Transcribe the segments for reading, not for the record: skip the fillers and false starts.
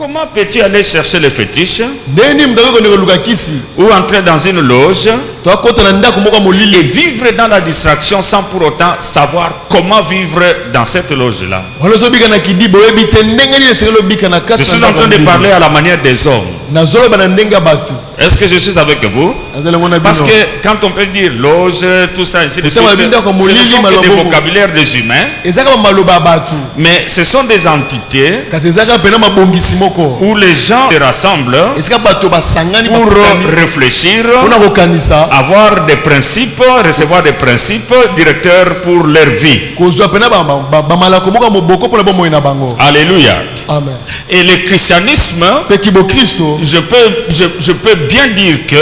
Comment peux-tu aller chercher les fétiches ou entrer dans une loge et vivre dans la distraction sans pour autant savoir comment vivre dans cette loge-là? Je suis en train de parler à la manière des hommes. Est-ce que je suis avec vous? Parce que quand on peut dire loge, tout ça, ainsi de suite, ce ne sont que des vocabulaires des humains, mais ce sont des entités où les gens se rassemblent pour réfléchir, avoir des principes, recevoir des principes directeurs pour leur vie. Alléluia. Amen. Et le christianisme, je peux bien dire que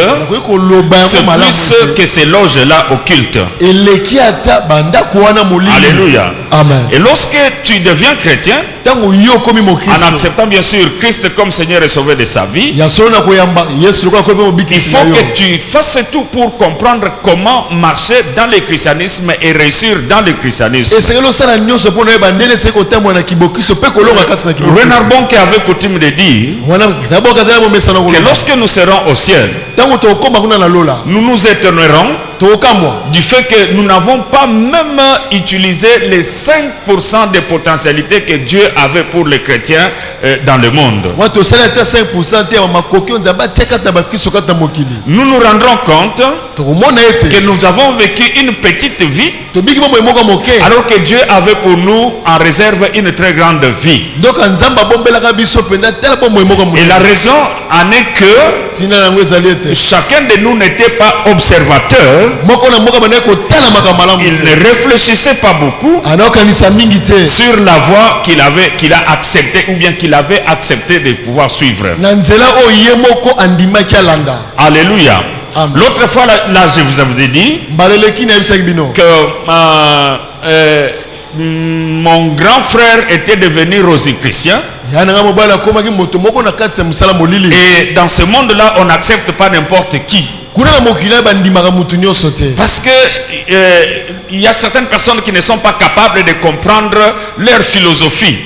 c'est plus que ces loges-là occultes. Alléluia. Amen. Et lorsque tu deviens chrétien, en acceptant bien sûr Christ comme Seigneur et Sauveur de sa vie, il faut que tu fasses tout pour comprendre comment marcher dans le christianisme et réussir dans le christianisme. Renard Bonke avait coutume de dire que lorsque nous serons au ciel, nous nous étonnerons du fait que nous n'avons pas même utilisé les 5% de potentialité que Dieu avait pour les chrétiens dans le monde. Nous nous rendrons compte que nous avons vécu une petite vie alors que Dieu avait pour nous en réserve une très grande vie. Et la raison en est que chacun de nous n'était pas observateur. Il ne réfléchissait pas beaucoup sur la voie qu'il a accepté ou bien qu'il avait accepté de pouvoir suivre. Alléluia. L'autre fois là, je vous avais dit que mon grand frère était devenu rosicrucien. Et dans ce monde-là, on n'accepte pas n'importe qui. Parce que il y a certaines personnes qui ne sont pas capables de comprendre leur philosophie.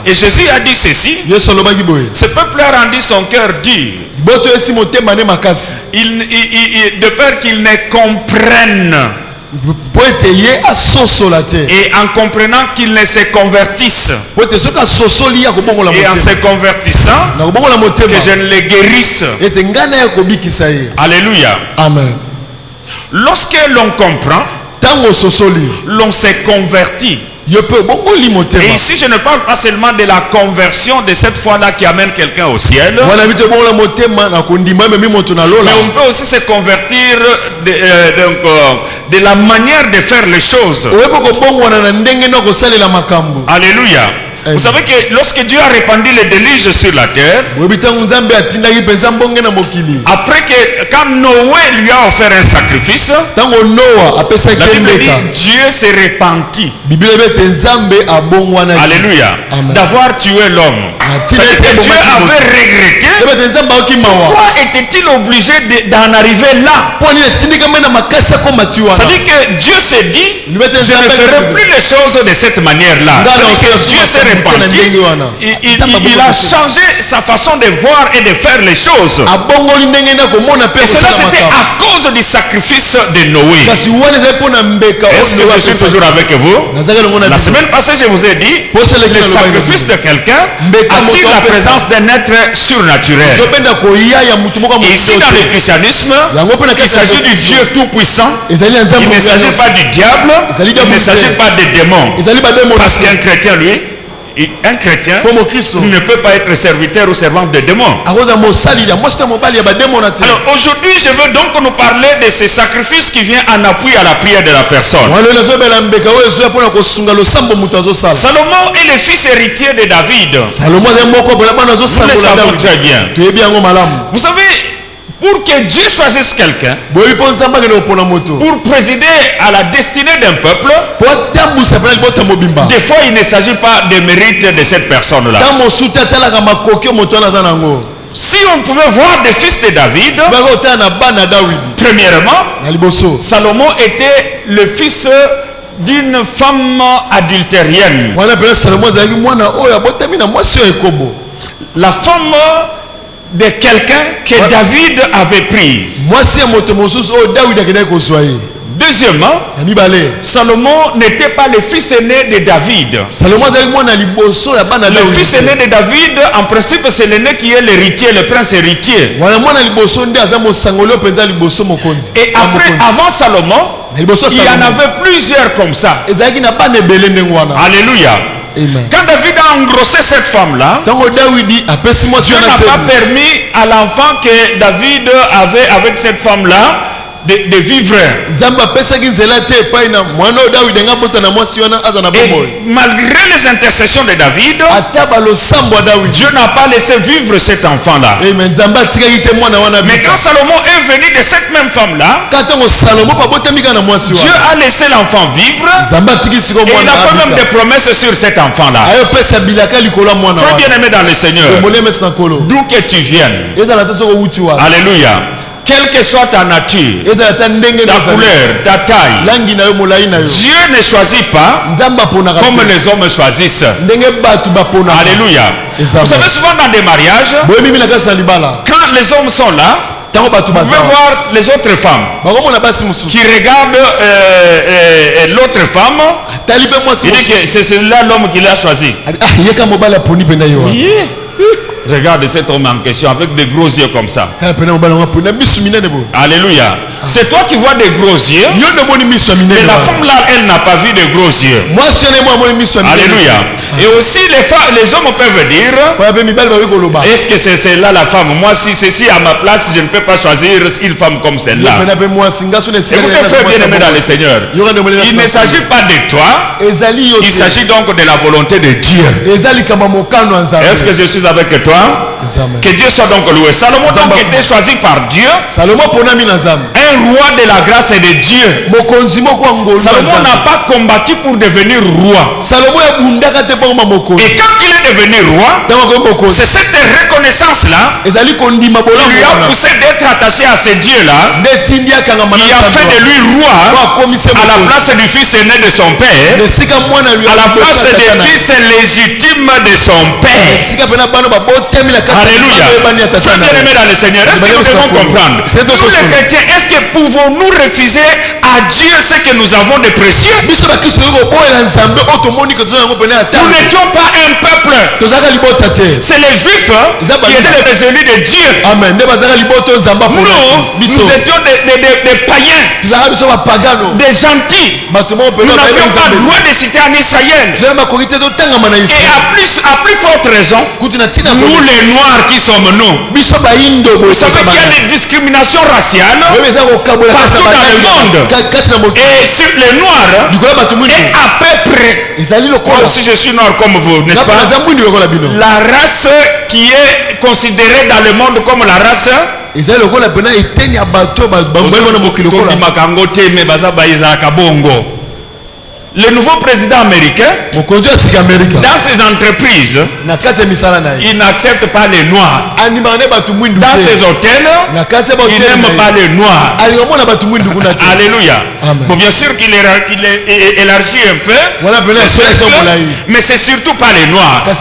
Et Jésus a dit ceci: ce peuple a rendu son cœur dur, de peur qu'ils ne comprennent. Et en comprenant qu'ils ne se convertissent, et en se convertissant, que je ne les guérisse. Alléluia. Amen. Lorsque l'on comprend, l'on se convertit. Et ici je ne parle pas seulement de la conversion de cette foi-là qui amène quelqu'un au ciel, mais on peut aussi se convertir de la manière de faire les choses. Alléluia. Vous savez que lorsque Dieu a répandu les déluges sur la terre, après que quand Noé lui a offert un sacrifice, la Bible dit Dieu s'est repenti. Alléluia. D'avoir tué l'homme. C'est-à-dire que Dieu avait regretté. Pourquoi était-il obligé d'en arriver là? C'est-à-dire que Dieu s'est dit, je ne ferai plus les choses de cette manière-là. Dieu s'est repenti. Il a changé sa façon de voir et de faire les choses. Et cela c'était à cause du sacrifice de Noé. Est-ce que je suis toujours avec vous? La semaine passée je vous ai dit, le sacrifice de quelqu'un attire la présence d'un être surnaturel. Ici dans le christianisme, il s'agit du Dieu tout-puissant. Il ne s'agit pas du diable, il ne s'agit pas des démons. Parce qu'un chrétien, lui, un chrétien ne peut pas être serviteur ou servante de démons. Alors aujourd'hui je veux donc nous parler de ce sacrifice qui vient en appui à la prière de la personne. Salomon est le fils héritier de David. Nous le savons très bien. Vous savez, pour que Dieu choisisse quelqu'un pour présider à la destinée d'un peuple, des fois il ne s'agit pas des mérites de cette personne-là. Si on pouvait voir des fils de David, premièrement, Salomon était le fils d'une femme adultérienne. La femme de quelqu'un que David avait pris. Deuxièmement, Salomon n'était pas le fils aîné de David. Le fils aîné de David, en principe, c'est l'aîné qui est l'héritier, le prince héritier. Et après, avant Salomon, il y en avait plusieurs comme ça. Alléluia. Amen. Quand David a engrossé cette femme-là, Dieu n'a pas permis à l'enfant que David avait avec cette femme-là de vivre. Et malgré les intercessions de David, Dieu n'a pas laissé vivre cet enfant-là. Mais quand Salomon est venu de cette même femme-là, Dieu a laissé l'enfant vivre et il a fait même des promesses sur cet enfant-là. Frère bien-aimé dans le Seigneur, d'où que tu viennes, alléluia, quelle que soit ta nature, ta couleur, ta taille, Dieu ne choisit pas comme les hommes choisissent. Alléluia. Vous savez, souvent dans des mariages, quand les hommes sont là, vous pouvez voir les autres femmes qui regardent l'autre femme. Il dit que c'est celui-là l'homme qui l'a choisi. Oui. Regarde cet homme en question avec des gros yeux comme ça. Alléluia. C'est toi qui vois des gros yeux. Mais la femme là, elle n'a pas vu de gros yeux. Alléluia. Et aussi les hommes peuvent dire, est-ce que c'est celle-là la femme? Moi, si c'est ici à ma place, je ne peux pas choisir une femme comme celle-là. Écoutez, frère bien-aimé dans le Seigneur, il ne s'agit pas de toi, il s'agit donc de la volonté de Dieu. Est-ce que je suis avec toi? Que Dieu soit donc loué. Salomon donc était choisi par Dieu, un roi de la grâce et de Dieu. Salomon n'a pas combattu pour devenir roi. Et quand il est devenu roi, c'est cette reconnaissance-là qui lui a poussé d'être attaché à ce Dieu-là, qui a fait de lui roi à la place du fils aîné de son père, à la place du fils légitime de son père. Alléluia. Frère bien-aimé dans le Seigneur, est-ce que nous devons comprendre? Nous les chrétiens, est-ce que pouvons-nous refuser à Dieu ce que nous avons de précieux? Nous n'étions pas un peuple. C'est les Juifs qui étaient les besognis de Dieu. Nous étions des païens, des gentils. Nous n'avions pas droit de citer en Israël. Et à plus forte raison, nous les Noirs qui sommes nous. Vous savez qu'il y a des discriminations raciales partout dans le monde. Et sur les Noirs, et à peu près, moi aussi je suis noir comme vous, n'est-ce pas? La race qui est considérée dans le monde comme la race, le nouveau président américain, dans ses entreprises, il n'accepte pas les Noirs. Dans ses hôtels, il n'aime pas les Noirs. Alléluia. Bon, bien sûr qu'il élargit un peu, mais c'est surtout pas les Noirs. Et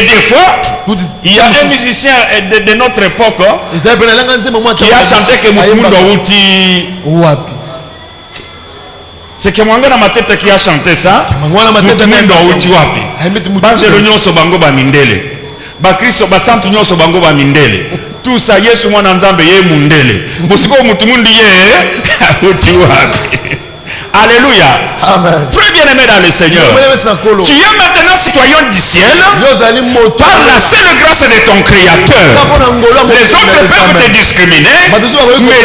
des fois, il y a un musicien de notre époque qui a chanté que Mutumundo Uti. C'est que mwanga na matete qui a chanté ça. Mutumundo Uti wapi? Banjelo nyonso bango ba mindele. Ba Kristo ba santu nyonso bango ba mindele. Tout ça Yesu mwana nzambe ye mundele. Bosiko Mutumundi ye Uti wapi? Alléluia. Amen. Frère bien-aimé dans le Seigneur, tu es maintenant citoyen du ciel par la seule grâce de ton Créateur. Les autres peuvent te discriminer, mais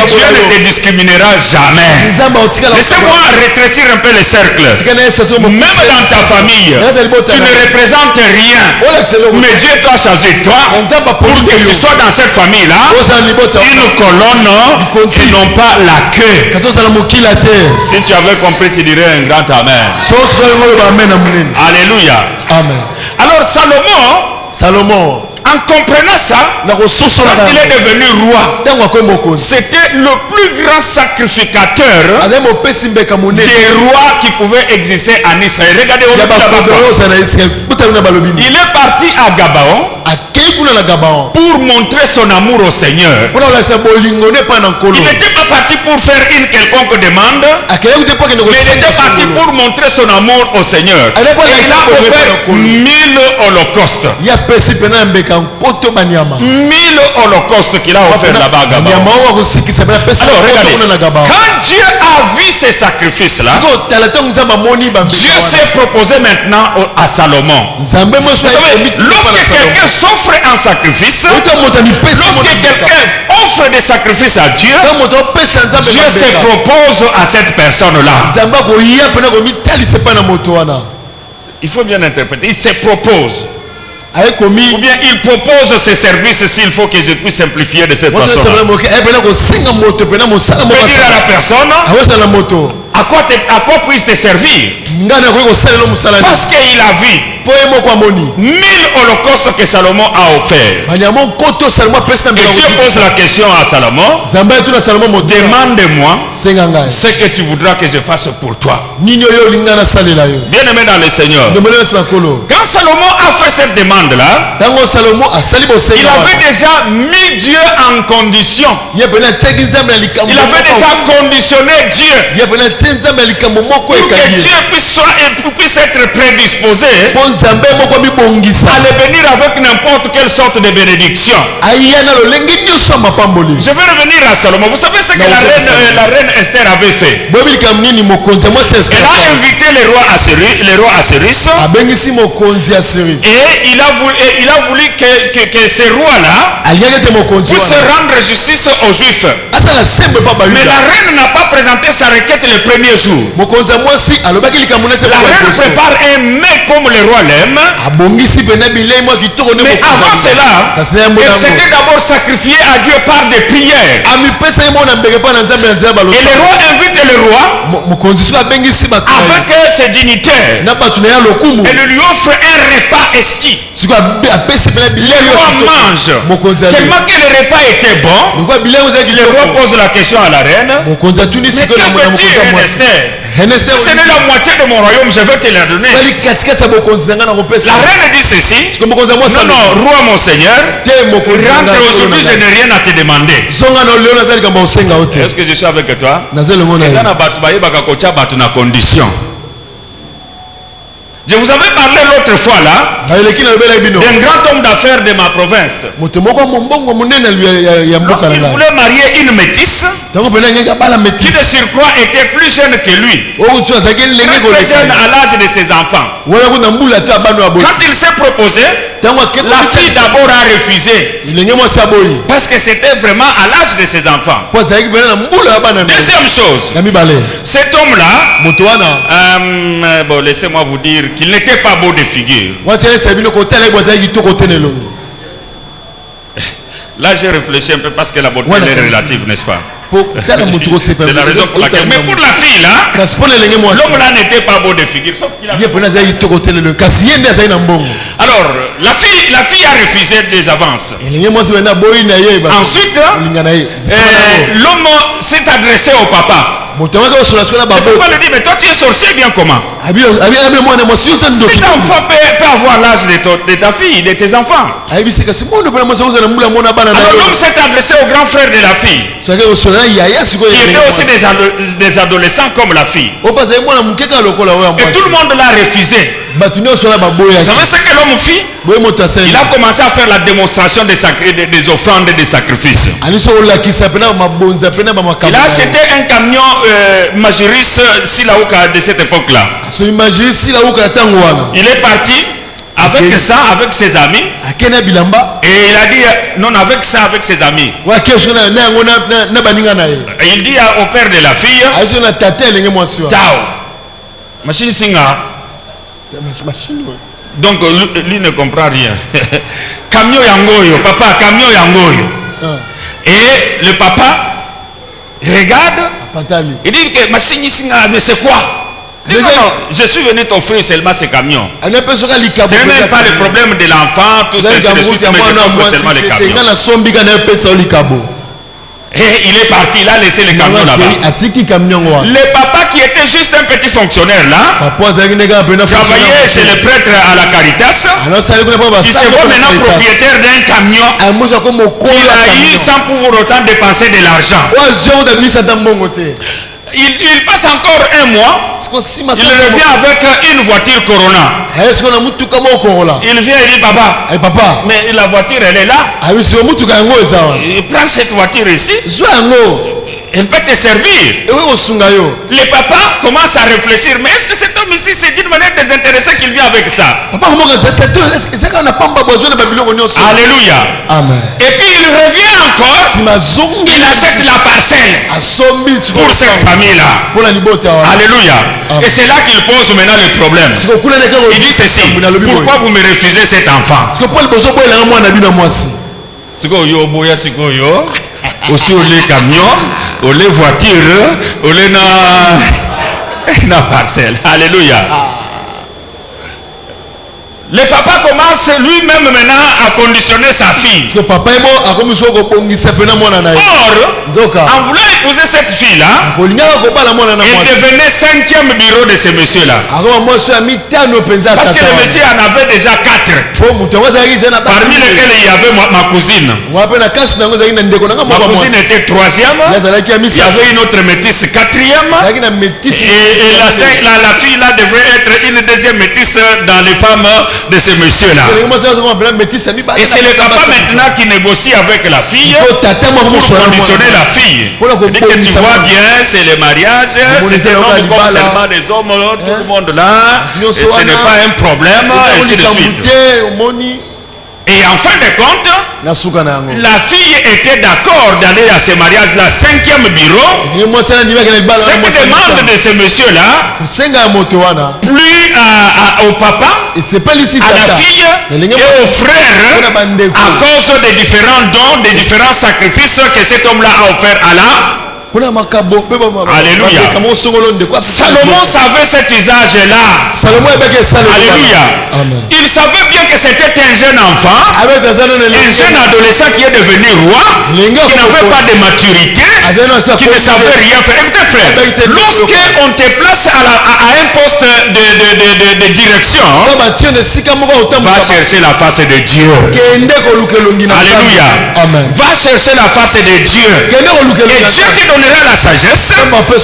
Dieu ne te discriminera jamais. Laissez-moi rétrécir un peu le cercle. Même dans ta famille, tu ne représentes rien, mais Dieu t'a choisi toi pour que tu sois dans cette famille-là une colonne et non pas la queue. Si tu avais compris, tu dirais un grand amen. Alléluia. Amen. Alors Salomon, En comprenant ça, quand il est devenu roi, c'était le plus grand sacrificateur des rois qui pouvaient exister en Israël. Regardez, il est parti à Gabaon pour montrer son amour au Seigneur. Il n'était pas parti pour faire une quelconque demande, mais il était parti pour montrer son amour au Seigneur. Et il a offert 1000 holocaustes. 1000 holocaustes qu'il a offert là-bas à Gabaon. Alors regardez, quand Dieu a vu ces sacrifices-là, Dieu s'est proposé maintenant à Salomon. Vous savez, lorsque quelqu'un s'offre un sacrifice, lorsque quelqu'un offre des sacrifices à Dieu, Dieu se propose à cette personne-là. Il faut bien interpréter. Il se propose. Ou bien il propose ses services s'il faut que je puisse simplifier de cette façon. Il peut dire à la personne, à quoi puis-je te servir? Parce qu'il a vu 1000 holocaustes que Salomon a offert. Et Dieu pose la question à Salomon, demande-moi ce que tu voudras que je fasse pour toi. Bien-aimé dans le Seigneur, quand Salomon a fait cette demande-là, il avait déjà mis Dieu en condition. Il avait déjà conditionné Dieu pour que Dieu puisse être prédisposé à le bénir avec n'importe quelle sorte de bénédiction. Je vais revenir à Salomon. Vous savez ce que la reine Esther avait fait? Elle a invité le roi Assyrus, et il a voulu que ce roi-là puisse rendre justice aux Juifs. Mais la reine n'a pas présenté sa requête le premier jour. La reine prépare un mets comme le roi l'aime. Mais avant cela, elle s'était d'abord sacrifiée à Dieu par des prières. Et le roi invite le roi avec ses dignitaires et lui offre un repas exquis. Le roi mange. Tellement que le repas était bon, le roi pose la question à la reine, mais que veux-tu, Esther? Si ce n'est la moitié de mon royaume, je vais te la donner. La reine dit ceci: non, roi mon Seigneur, rentre aujourd'hui, je n'ai rien à te demander. Est-ce que je suis avec toi? Je vous avais parlé l'autre fois là d'un grand homme d'affaires de ma province. Lorsqu'il voulait marier une métisse qui de surcroît était plus jeune que lui, très jeune à l'âge de ses enfants. Quand il s'est proposé, la fille d'abord a refusé parce que c'était vraiment à l'âge de ses enfants. Deuxième chose, cet homme-là, bon, laissez-moi vous dire qu'il n'était pas beau de figure. Là, j'ai réfléchi un peu parce que la beauté est relative, n'est-ce pas? C'est la raison pour laquelle. Mais pour la fille là, l'homme là n'était pas beau de figure, sauf qu'il a... Alors, la fille a refusé des avances. Ensuite, l'homme s'est adressé au papa. Le papa lui dit: mais toi tu es sorcier bien comment? Cet enfant peut avoir l'âge de ta fille, de tes enfants. Alors l'homme s'est adressé au grand frère de la fille, qui étaient aussi des adolescents comme la fille. Et tout le monde l'a refusé. Vous savez ce que l'homme fit? Il a commencé à faire la démonstration des offrandes et des sacrifices. Il a acheté un camion Magirus Silaouka de cette époque-là. Il est parti avec ça, avec ses amis. Et il a dit non, avec ça, avec ses amis. Et il dit au père de la fille: Tao, machine singa. Donc lui ne comprend rien. Camion yangoyo, papa, camion yangoyo. Et le papa regarde, il dit que machine singa, mais c'est quoi? Non, je suis venu t'offrir seulement ce camion. Ce n'est même pas le problème de l'enfant, tout ça, c'est le suite, mais je t'offre seulement le camion. Et il est parti, il a laissé le camion là-bas. Le papa qui était juste un petit fonctionnaire là, travaillait chez le prêtre à la Caritas. Il se voit maintenant propriétaire d'un camion qu'il a eu sans pour autant dépenser de l'argent. Il passe encore un mois, il revient avec une voiture Corona. Il vient et dit papa, mais la voiture elle est là. Il prend cette voiture ici, elle peut te servir. Le papa commence à réfléchir, mais est-ce que cet homme ici c'est d'une manière désintéressée qu'il vient avec ça? Alléluia. Amen. Et puis il revient encore, il achète la parcelle pour cette famille-là. Alléluia. Amen. Et c'est là qu'il pose maintenant le problème. Il dit ceci: pourquoi vous me refusez cet enfant? Aussi au les camions, au les voitures, au les na parcelle. Alléluia. Le papa commence lui-même maintenant à conditionner sa fille. Or, en voulant épouser cette fille-là, elle devenait 5e bureau de ce monsieur-là. Parce que le monsieur en avait déjà 4. Parmi lesquels il y avait ma cousine. Ma cousine était 3e. Il y avait une autre métisse 4e. Et la fille-là devrait être une deuxième métisse dans les femmes de ce monsieur-là. Et c'est le papa maintenant qui négocie avec la fille pour conditionner la fille. Il dit que tu vois bien, c'est le mariage, c'est un homme comme seulement des hommes, tout le monde là, et ce n'est pas un problème, et ainsi de suite. Et en fin de compte, la fille était d'accord d'aller à ce mariage-là, 5e bureau. Cette demande de ce monsieur-là, plus au papa, à la fille et aux frères, à cause des différents dons, des différents sacrifices que cet homme-là a offert à la. Alléluia. Salomon savait cet usage-là. Alléluia. Il savait bien que c'était un jeune enfant, un jeune adolescent qui est devenu roi, qui n'avait pas de maturité, qui ne savait rien faire. Écoutez frère, lorsqu'on te place à un poste de direction, va chercher la face de Dieu. Alléluia. Va chercher la face de Dieu. Et Dieu te donnera la sagesse,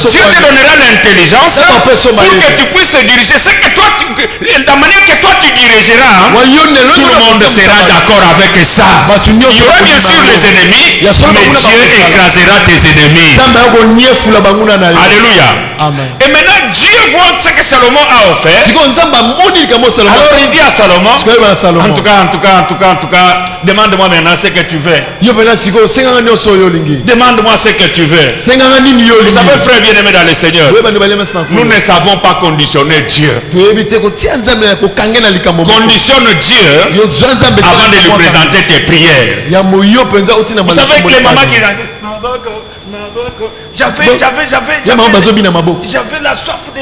Dieu te donnera l'intelligence pour que tu puisses te diriger. C'est que toi, la manière que toi tu dirigeras, tout le monde sera d'accord avec ça. Il y aura bien sûr les ennemis, mais Dieu écrasera tes ennemis. Alléluia. Et maintenant Dieu voit ce que Salomon a offert. Alors il dit à Salomon, en tout cas, demande-moi maintenant ce que tu veux. Demande-moi ce que tu veux. Vous savez, frère bien-aimé dans le Seigneur, nous ne savons pas conditionner Dieu. Conditionne Dieu avant de lui présenter tes prières. Vous savez que les mamans qui j'avais la soif de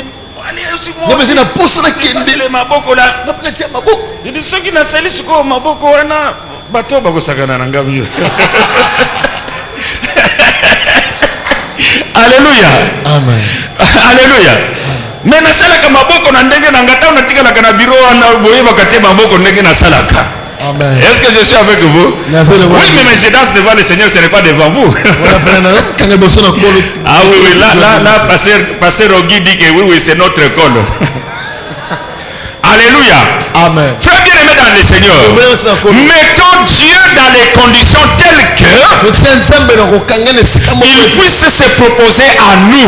les maboko là. Il dit ceux qui n'ont sali ce qu'on maboko wana bateau bako sakana nangami. Alléluia. Amen. Alléluia. Mais na salaka maboko na ndenge na ngata unatika na kana biro na boye bakate maboko ndenge na salaka. Amen. Est-ce que je suis avec vous? Oui, mais je danse devant le Seigneur, ce n'est pas devant vous. Ah oui, là, pasteur Ogui dit que oui, c'est notre école. Alléluia. Amen. Frère bien-aimé dans le Seigneur, mettons Dieu dans les conditions telles que il puisse se proposer à nous.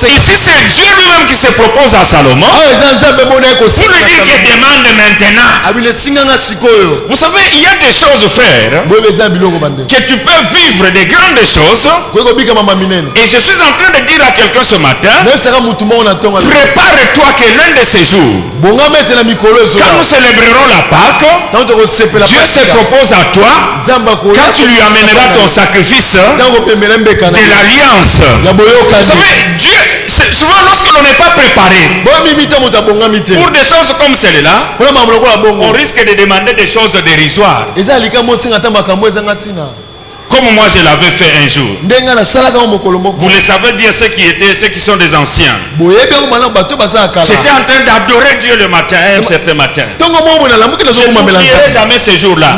Ici c'est Dieu lui-même qui se propose à Salomon pour lui dire qu'il demande maintenant. Vous savez, il y a des choses, frère, que tu peux vivre des grandes choses. Et je suis en train de dire à quelqu'un ce matin, prépare-toi que l'un de ces jours, quand nous célébrerons la Pâque, Dieu se propose à toi, quand tu lui amèneras ton sacrifice de l'alliance. Vous savez, Dieu, souvent lorsque l'on n'est pas préparé pour des choses comme celle-là, on risque de demander des choses dérisoires. Comme moi je l'avais fait un jour. Vous le savez bien, ceux qui sont des anciens. J'étais en train d'adorer Dieu le matin, un certain matin. Je n'oublierai jamais ce jour-là.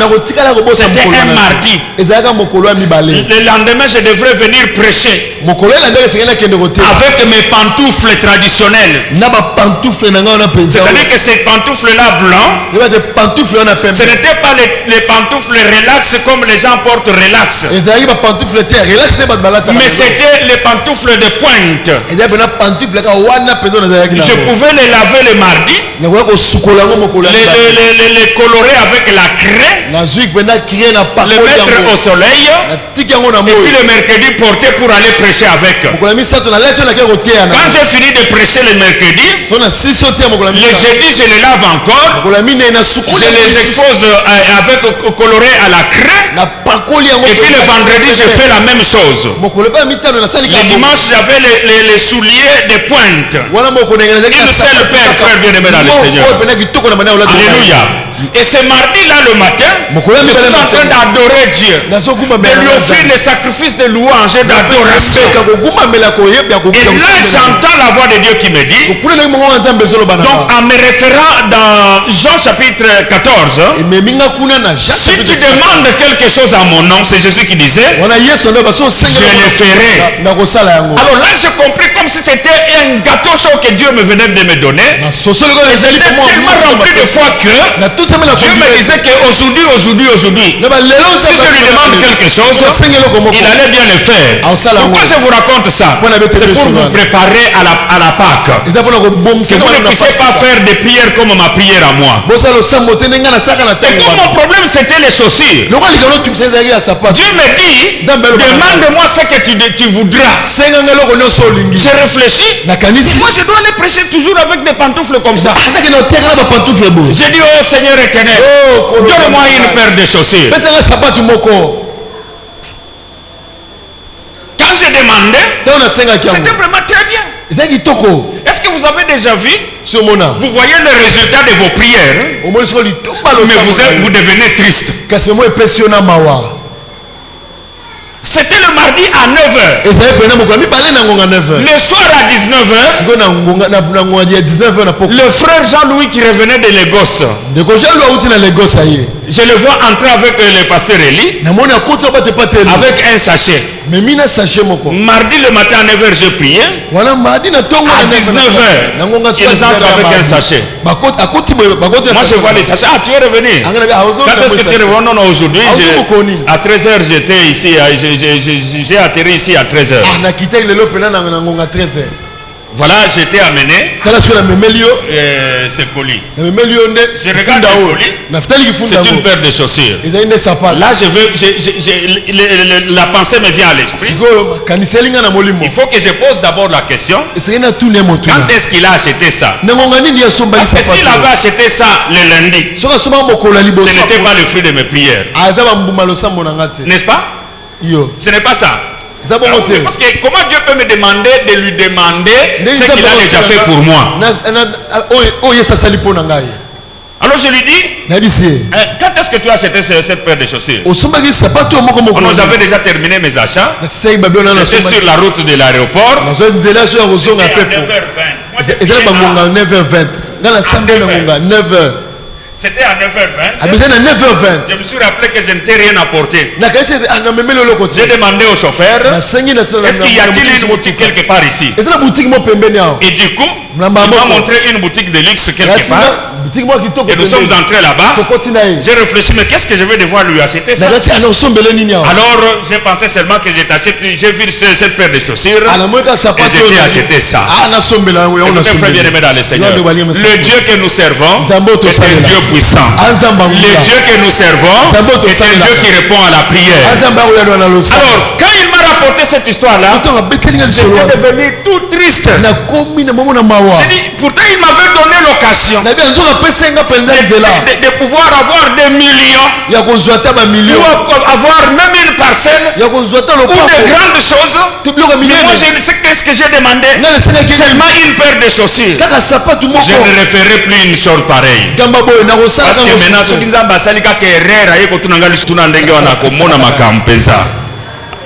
C'était un mardi. Le lendemain, je devrais venir prêcher avec mes pantoufles traditionnelles. C'est-à-dire que ces pantoufles-là blancs, ce n'étaient pas les pantoufles relax comme les gens portent relax. Mais c'était les pantoufles de pointe. Je pouvais les laver le mardi, les colorer avec la craie, les mettre au soleil, et puis le mercredi porter pour aller prêcher avec. Quand j'ai fini de prêcher le mercredi, le jeudi je les lave encore, je les expose avec coloré à la craie, et puis le vendredi je fais la même chose. Le dimanche j'avais les souliers de pointe. Une seule paire, frère bien-aimé dans le Seigneur. Alléluia. Et ce mardi-là le matin, je suis en train d'adorer Dieu, de lui offrir les sacrifices de louange et d'adoration. Et là j'entends la voix de Dieu qui me dit, donc en me référant dans Jean chapitre 14, si tu demandes quelque chose à mon nom, c'est Jésus qui disait, je le ferai. Alors là j'ai compris comme si c'était un gâteau chaud que Dieu me venait de me donner. Et j'étais tellement rempli de foi que Dieu me disait qu'aujourd'hui, si je lui demande quelque chose, il allait bien le faire. Pourquoi je vous raconte ça? C'est pour vous préparer à la Pâque. Que vous ne puissiez pas faire des prières comme ma prière à moi. Et comme mon problème c'était les chaussures, Dieu me dit, demande-moi ce que tu voudras. J'ai réfléchi, moi je dois aller prêcher toujours avec des pantoufles comme ça. J'ai dit, oh Seigneur éternel, donne-moi une paire de chaussures. Quand j'ai demandé, c'était vraiment très bien. Est-ce que vous avez déjà vu? Vous voyez le résultat de vos prières, mais vous devenez triste. C'était le mardi à 9h. Le soir à 19h, le frère Jean-Louis qui revenait de Lagos, je le vois entrer avec le pasteur Eli, avec un sachet. Mardi le matin à 9h, je priais. À 19h, ils entrent avec un sachet. Moi je vois les sachets. Ah, tu es revenu. Quand est-ce que tu es revenu? Non, aujourd'hui, à 13h, j'étais ici. J'ai atterri ici à 13h. Voilà, j'ai été amené ce colis. Je regarde le colis. C'est une paire de chaussures. Là, la pensée me vient à l'esprit. Il faut que je pose d'abord la question. Quand est-ce qu'il a acheté ça? Parce que s'il avait acheté ça le lundi, ce n'était pas le fruit de mes prières. N'est-ce pas? Ce n'est pas ça. Parce que comment Dieu peut me demander de lui demander ce qu'il a déjà fait pour moi? Alors je lui dis, quand est-ce que tu as acheté cette paire de chaussures? J'avais déjà terminé mes achats. J'étais sur la route de l'aéroport. C'était à 9h20. C'était à 9h20. Je me suis rappelé que je ne t'ai rien apporté. J'ai demandé au chauffeur, est-ce qu'il y a-t-il une boutique quelque part ici? Et du coup, il m'a montré une boutique de luxe quelque part. Et nous sommes entrés là-bas. J'ai réfléchi, mais qu'est-ce que je vais devoir lui acheter ça? Alors j'ai pensé seulement que j'ai vu cette paire de chaussures et j'ai acheté ça. Écoutez, frère bien-aimé dans le Seigneur, le Dieu que nous servons est un Dieu puissant. Le Dieu que nous servons est un Dieu qui répond à la prière. Alors quand il m'a rapporté cette histoire-là, j'étais devenu tout triste. J'ai dit, pourtant il m'avait donné l'occasion de pouvoir avoir des millions, ou avoir même une parcelle, ou de grandes choses. Mais moi je ne sais qu'est-ce que j'ai demandé. Seulement une paire de chaussures. Je ne referai plus une chose pareille. Parce que maintenant,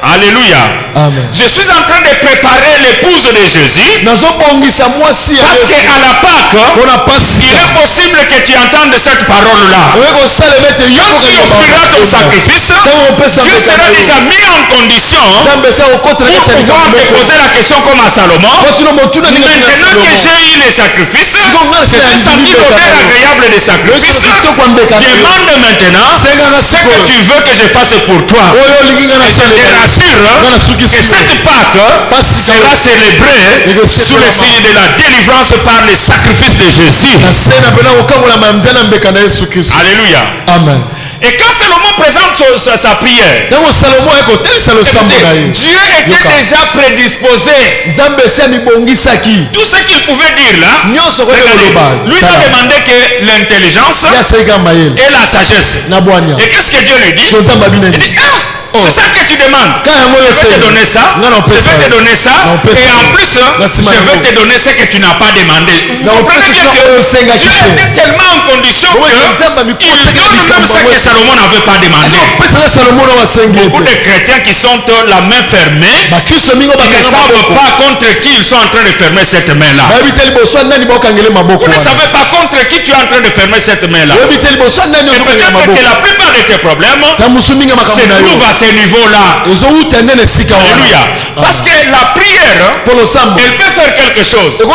Alléluia. Amen. Je suis en train de préparer l'épouse de Jésus. Parce qu'à la Pâque, il est possible que tu entendes cette parole-là. Quand tu offriras ton sacrifice, Dieu sera déjà mis en condition pour pouvoir te poser la question comme à Salomon. Maintenant que j'ai eu les sacrifices, j'ai senti l'odeur agréable des sacrifices. Demande maintenant ce que tu veux que je fasse pour toi. Et que cette Pâque sera célébrée sous le signe de la délivrance par le sacrifice de Jésus. Alléluia. Amen. Et quand Salomon présente sa prière, Dieu était déjà prédisposé. Tout ce qu'il pouvait dire là, regardez, lui n'a demandé que l'intelligence et la sagesse. Et qu'est-ce que Dieu lui dit? Il dit, c'est ça que tu demandes. Je vais te donner ça. Je vais te donner ça. Et en plus, je vais te donner ce que tu n'as pas demandé. Vous comprenez bien que Dieu était tellement en condition qu'il donne même ce que Salomon n'avait pas demandé. Beaucoup de chrétiens qui sont la main fermée, ils ne savent pas contre qui ils sont en train de fermer cette main-là. Vous ne savez pas contre qui tu es en train de fermer cette main-là. Et peut-être que la plupart de tes problèmes se trouvent à ce niveau-là. Alléluia. Parce que la prière, elle peut faire quelque chose. Et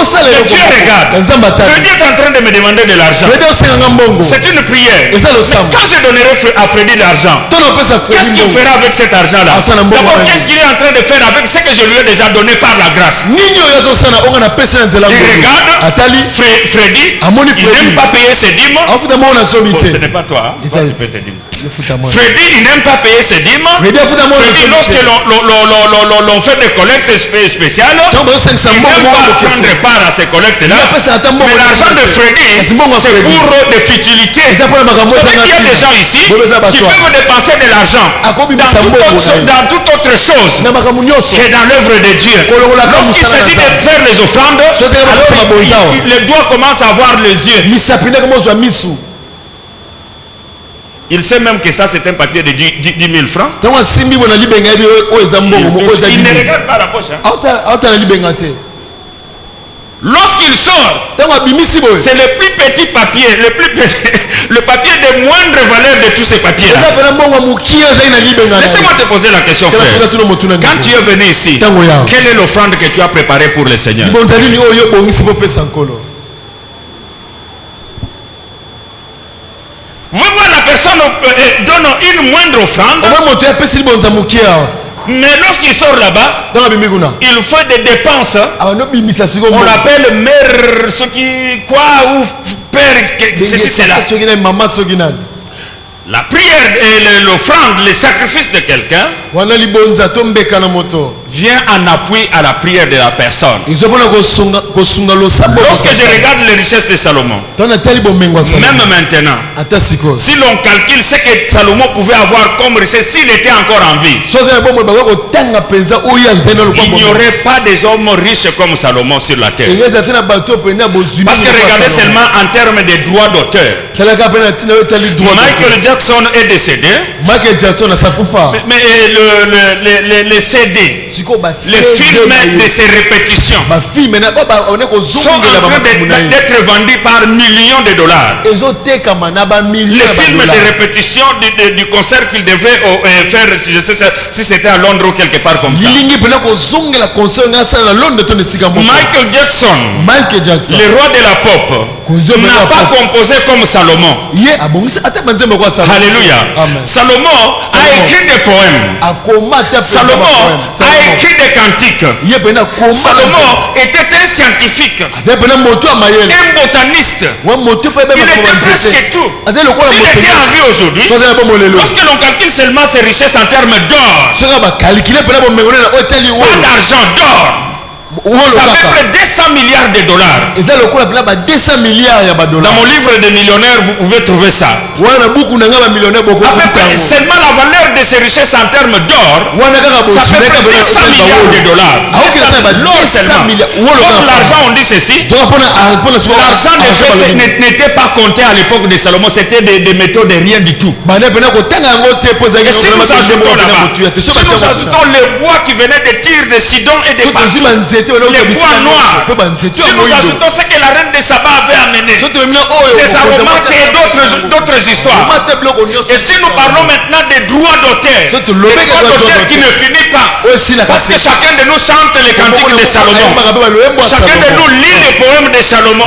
Dieu regarde. Freddy est en train de me demander de l'argent. C'est une prière. Quand je donnerai à Freddy l'argent, qu'est-ce qu'il fera avec cet argent-là? D'abord, qu'est-ce qu'il est en train de faire avec ce que je lui ai déjà donné par la grâce? Il regarde Freddy, il n'aime pas payer ses dîmes. Ce n'est pas toi. Freddy, il n'aime pas payer ses dîmes. Freddy, lorsque l'on fait des collectes spéciales, il n'aime pas prendre part à ces collectes-là. Mais l'argent de Freddy, c'est pour des futilités. Il y a des gens ici qui peuvent dépenser de l'argent dans toute autre chose que dans l'œuvre de Dieu. Lorsqu'il s'agit de faire les offrandes, alors les doigts commencent à avoir les yeux. Il sait même que ça c'est un papier de 10 000 francs. Il ne regarde pas la poche. Lorsqu'il sort, c'est le plus petit papier, le papier de moindre valeur de tous ces papiers-là. Laissez-moi te poser la question, frère. Quand tu es venu ici, quelle est l'offrande que tu as préparée pour le Seigneur? Vous voyez, la personne donne une moindre offrande. Mais lorsqu'il sort là-bas, il fait des dépenses. On l'appelle mère, ce qui quoi, ou père, ceci, cela. La prière et l'offrande, le sacrifice de quelqu'un vient en appui à la prière de la personne. Lorsque je regarde les richesses de Salomon, même maintenant, si l'on calcule ce que Salomon pouvait avoir comme richesse s'il était encore en vie, il n'y aurait pas des hommes riches comme Salomon sur la terre. Parce que regardez seulement en termes de droits d'auteur. Michael Jackson est décédé. Mais les CD, les films de ses répétitions sont en train d'être vendus par millions de dollars. Les films de répétition du concert qu'il devait faire, je sais si c'était à Londres ou quelque part comme ça. Michael Jackson, le roi de la pop, n'a pas composé comme Salomon. Alléluia. Salomon a écrit des poèmes. Salomon a écrit des cantiques. Salomon était un scientifique, un botaniste. Il était presque tout. S'il était en vie aujourd'hui, lorsque l'on calcule seulement ses richesses en termes d'or, pas d'argent, d'or, Ça fait près de 200 milliards de dollars. Dans mon livre de millionnaires, vous pouvez trouver ça. Seulement la valeur de ces richesses en termes d'or, ça fait près de 200 milliards de dollars. L'argent, on dit ceci. L'argent n'était pas compté à l'époque de Salomon. C'était des métaux de rien du tout. Et si nous ajoutons là-bas, si nous ajoutons les bois qui venaient des tirs de Sidon et des partout, les bois noirs, si nous ajoutons ce que la reine de Saba avait amené, des aromates et d'autres histoires, et si nous parlons maintenant des droits d'auteur, des droits d'auteur qui ne finissent pas, parce que chacun de nous chante les cantiques de Salomon, chacun de nous lit les poèmes de Salomon,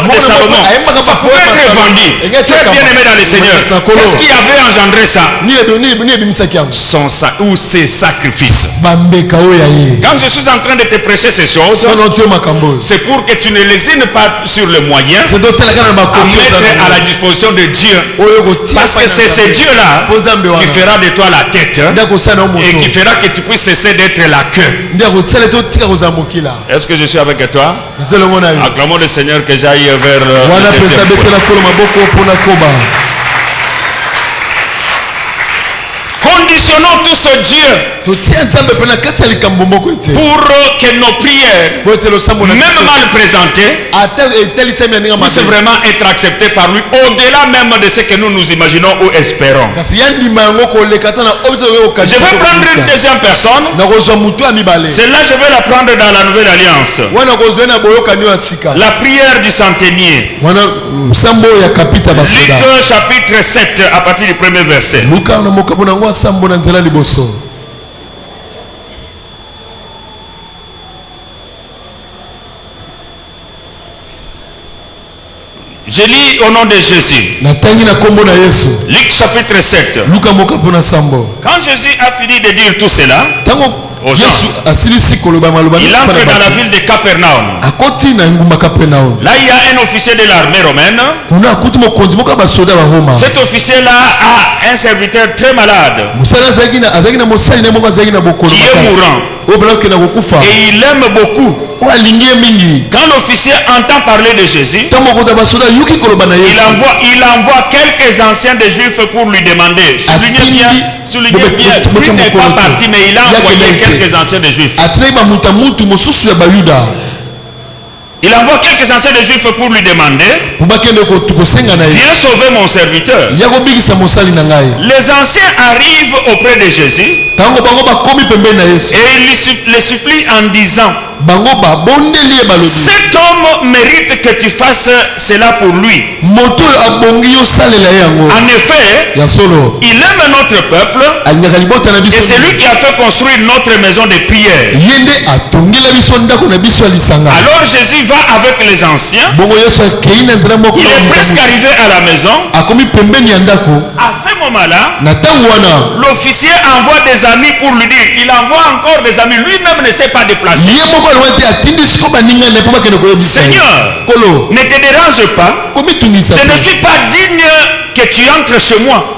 ça pouvait être vendu. Très bien aimé dans le Seigneur, qu'est-ce qui avait engendré ça? Son sang ou ses sacrifices. Quand je suis en train de te prêcher ces choses, c'est pour que tu ne lésines pas sur le moyen à mettre à la disposition de Dieu, parce que c'est ce Dieu-là qui fera de toi la tête et qui fera que tu puisses cesser d'être la queue. Est-ce que je suis avec toi? Acclamons le Seigneur que j'aille vers le deuxième point. Conditionnons tous au Dieu pour que nos prières, même mal présentées, puissent vraiment être acceptées par lui, au-delà même de ce que nous nous imaginons ou espérons. Je vais prendre une deuxième personne. Celle-là, je vais la prendre dans la Nouvelle Alliance. La prière du centenier. Luc chapitre 7 à partir du premier verset. Je lis au nom de Jésus. Luc chapitre 7. Quand Jésus a fini de dire tout cela aux gens, il entre dans la ville de Capernaum. Là, il y a un officier de l'armée romaine. Cet officier-là a un serviteur très malade qui est mourant. Et il aime beaucoup. Quand l'officier entend parler de Jésus, il envoie quelques anciens des Juifs pour lui demander. Soulignez bien, lui n'est pas parti, mais il a envoyé quelques anciens des Juifs. Il envoie quelques anciens des Juifs pour lui demander, viens sauver mon serviteur. Les anciens arrivent auprès de Jésus et ils les supplient en disant, cet homme mérite que tu fasses cela pour lui. En effet, il aime notre peuple et c'est lui qui a fait construire notre maison de prière. Alors Jésus va avec les anciens. Il est presque arrivé à la maison. À ce moment-là, l'officier envoie des amis pour lui dire. Il envoie encore des amis. Lui-même ne s'est pas déplacé. Seigneur, ne te dérange pas. Je ne suis pas digne que tu entres chez moi.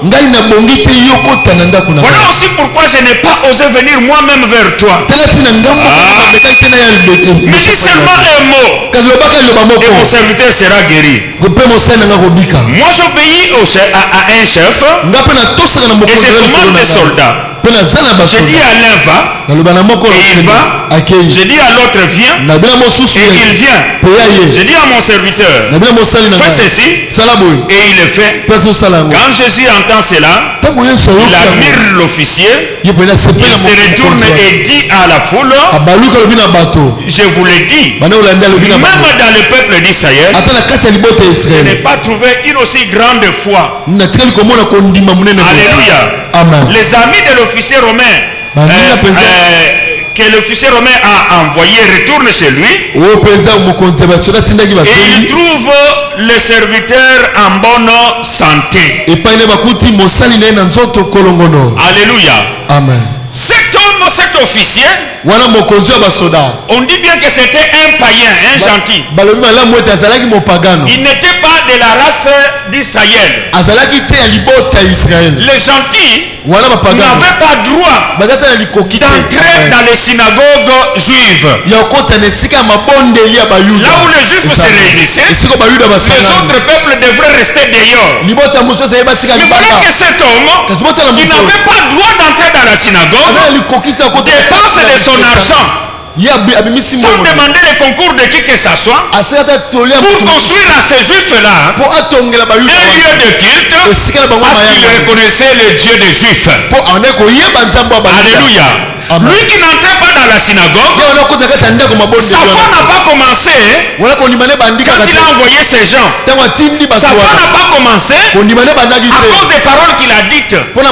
Voilà aussi pourquoi je n'ai pas osé venir moi-même vers toi. Mais dis seulement un mot et mon serviteur sera guéri. Moi j'obéis à un chef et je demande des soldats. Je dis à l'un va et il va. Je dis à l'autre viens et il vient. Je dis à mon serviteur fais ceci et il le fait. Quand Jésus entend cela, il admire l'officier. Il se retourne et dit à la foule, je vous l'ai dit, même dans le peuple d'Israël, je n'ai pas trouvé une aussi grande foi. Alléluia. Les amis de l'officier romain que l'officier romain a envoyé retournent chez lui et il trouve le serviteur en bonne santé. Alléluia. Amen. Cet homme, cet officier, on dit bien que c'était un païen, un gentil. Il n'était pas de la race d'Israël. Les gentils n'avaient pas droit d'entrer dans les synagogues juives. Là où les juifs se réunissaient, les autres peuples devraient rester dehors. Mais voilà que cet homme qui n'avait pas droit d'entrer dans la synagogue dépense de son argent sans demander le concours de qui que ce soit pour construire à ces juifs-là un lieu de culte parce qu'il reconnaissait le Dieu des juifs. Alléluia. Lui qui n'entrait pas dans la synagogue, sa foi n'a pas commencé quand il a envoyé ces gens. Sa foi n'a pas commencé à cause des paroles qu'il a dites. Il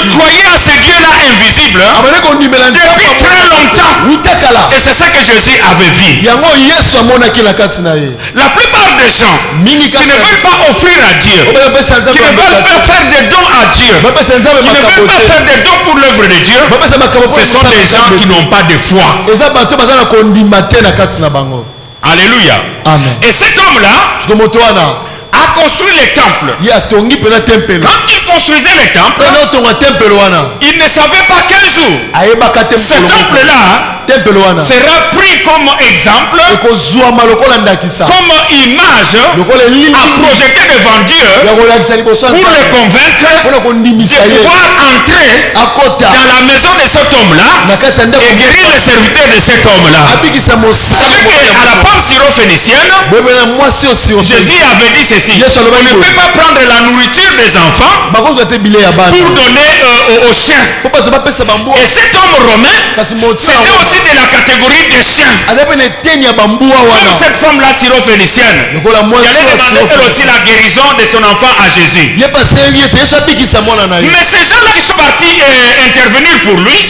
croyait à ce Dieu-là invisible depuis très longtemps. Et c'est ce que Jésus avait vu. La plupart des gens qui ne veulent pas offrir à Dieu, qui ne veulent pas faire des dons à Dieu, qui ne veulent pas faire des dons pour l'œuvre de Dieu, ce sont des gens qui n'ont pas de foi. Alléluia. Amen. Et cet homme-là a construit les temples. Quand il construisait les temples, il ne savait pas qu'un jour ce temple-là sera pris comme exemple, comme image à projeter devant Dieu pour le convaincre de pouvoir entrer dans la maison de cet homme-là et guérir les serviteurs de cet homme-là. À la femme syrophénicienne, Jésus avait dit ceci: on ne peut pas prendre la nourriture des enfants pour donner aux chiens. Et cet homme romain, c'était aussi de la catégorie des chiens. Comme cette femme-là syrophénicienne, qui allait demander elle aussi la guérison de son enfant à Jésus. Mais ces gens-là qui sont partis intervenir pour lui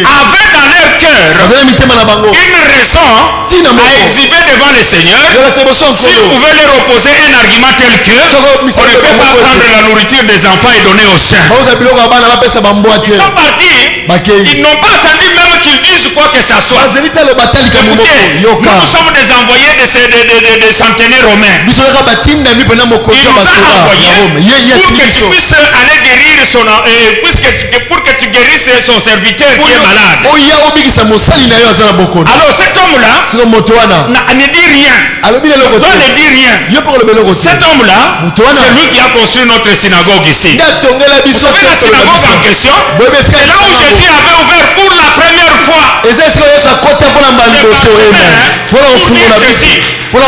avaient dans leur cœur une raison à exhiber devant le Seigneur. S'ils pouvaient leur opposer un argument tel que on ne peut pas prendre la nourriture des enfants et donner aux chiens. Ils sont partis. Ils n'ont pas attendu même qu'ils disent quoi que ça soit. Écoutez, nous sommes des envoyés de centenaires romains. Il nous a envoyés pour que tu puisses aller guérir pour que tu guérisses son serviteur qui est malade. Alors cet homme-là ne dit rien. Toi ne dis rien. Cet homme-là, c'est lui qui a construit notre synagogue ici. Vous savez, la synagogue en question, c'est là où Jésus avait ouvert pour la première fois.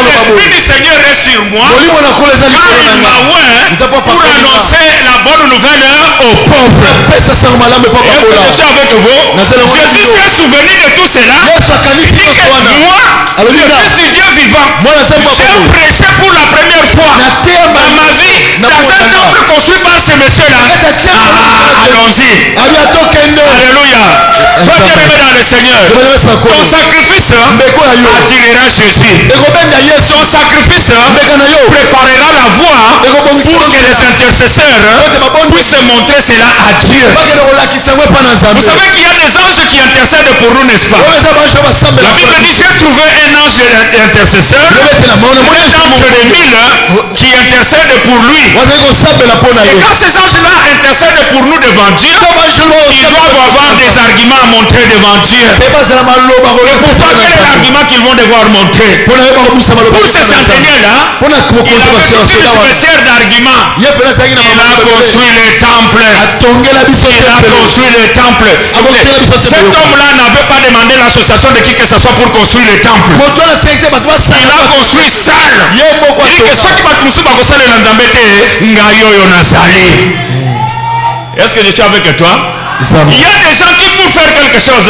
L'Esprit du Seigneur est sur moi, car il m'a oint pour annoncer la bonne nouvelle aux pauvres. Est-ce que je suis avec vous? Jésus s'est souvenu de tout cela. Moi, le Fils du Dieu vivant, j'ai prêché pour la première fois dans ma vie dans un temple construit par ce monsieur-là. Allons-y. Alléluia. Toi qui es aimé dans le Seigneur, ton sacrifice attirera Jésus. Son sacrifice préparera la voie pour que les intercesseurs puissent montrer cela à Dieu. Vous savez qu'il y a des anges qui intercèdent pour nous, n'est-ce pas? La Bible dit: j'ai trouvé un ange intercesseur, un entre les 1000 qui intercède pour lui. Et quand ces anges-là intercèdent pour nous devant Dieu, ils doivent avoir des arguments à montrer devant Dieu. Et pourquoi quel est l'argument qu'ils vont devoir montrer? Pour ce centenier-là, il avait toute une spéciale d'arguments. Il a construit le temple. Cet homme-là n'avait pas demandé l'association de qui que ce soit pour construire le temple. Il a construit salle. Il dit que ceux qui est-ce que je suis avec toi? Il y a des gens qui pour faire quelque chose,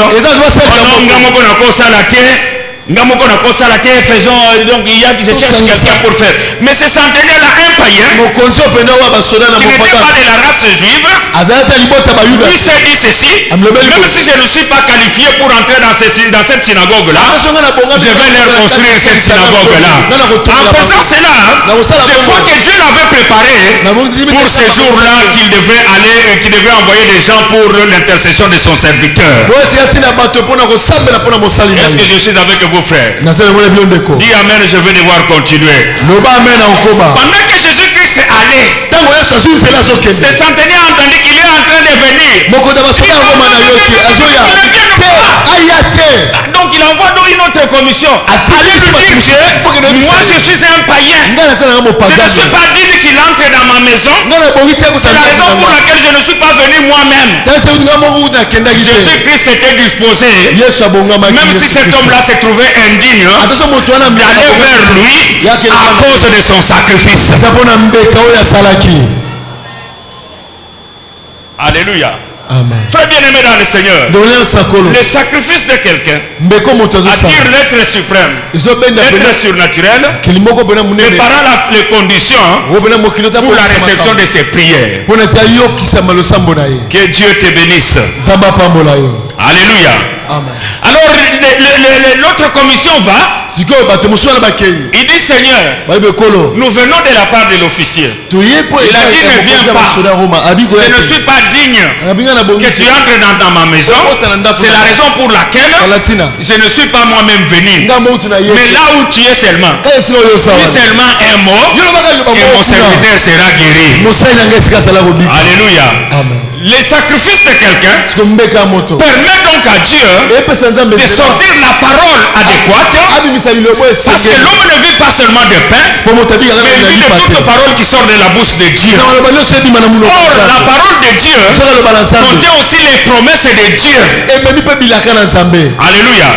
faisons, donc il y a je cherche quelqu'un pour faire. Mais ce centenaire-là, un païen qui n'était pas de la race juive, il s'est dit ceci: même si je ne suis pas qualifié pour entrer dans cette synagogue-là, je vais leur construire cette synagogue-là. En faisant cela, je crois que Dieu l'avait préparé pour ce jour-là qu'il devait aller et qu'il devait envoyer des gens pour l'intercession de son serviteur. Est-ce que je suis avec vous, frères? Dis amen, je vais devoir continuer. Pendant que Jésus-Christ est allé, ce centenier a entendu arriver. Donc il envoie donc une autre commission. Allez lui dire que moi je suis un païen. Je ne suis pas digne qu'il entre dans ma maison. C'est la raison pour laquelle je ne suis pas venu moi-même. Jésus-Christ était disposé, même si cet homme-là se trouvait indigne, d'aller vers lui à cause de son sacrifice. Alléluia. Amen. Frère bien-aimé dans le Seigneur, le sacrifice de quelqu'un, à-t-il l'être suprême, l'être surnaturel, préparant les conditions pour la réception de ses prières. Que Dieu te bénisse. Alléluia. Amen. Alors l'autre commission va. Il dit Seigneur, nous venons de la part de l'officier. Il a dit ne viens pas. Je ne suis pas digne que tu entres dans ma maison. C'est la raison pour laquelle je ne suis pas moi-même venu. Mais là où tu es seulement, dis seulement un mot et mon serviteur sera guéri. Alléluia. Amen. Le sacrifice de quelqu'un permet donc à Dieu de sortir la parole adéquate, parce que l'homme ne vit pas seulement de pain, mais il vit de toute parole qui sort de la bouche de Dieu. Or la parole de Dieu contient aussi les promesses de Dieu. Alléluia.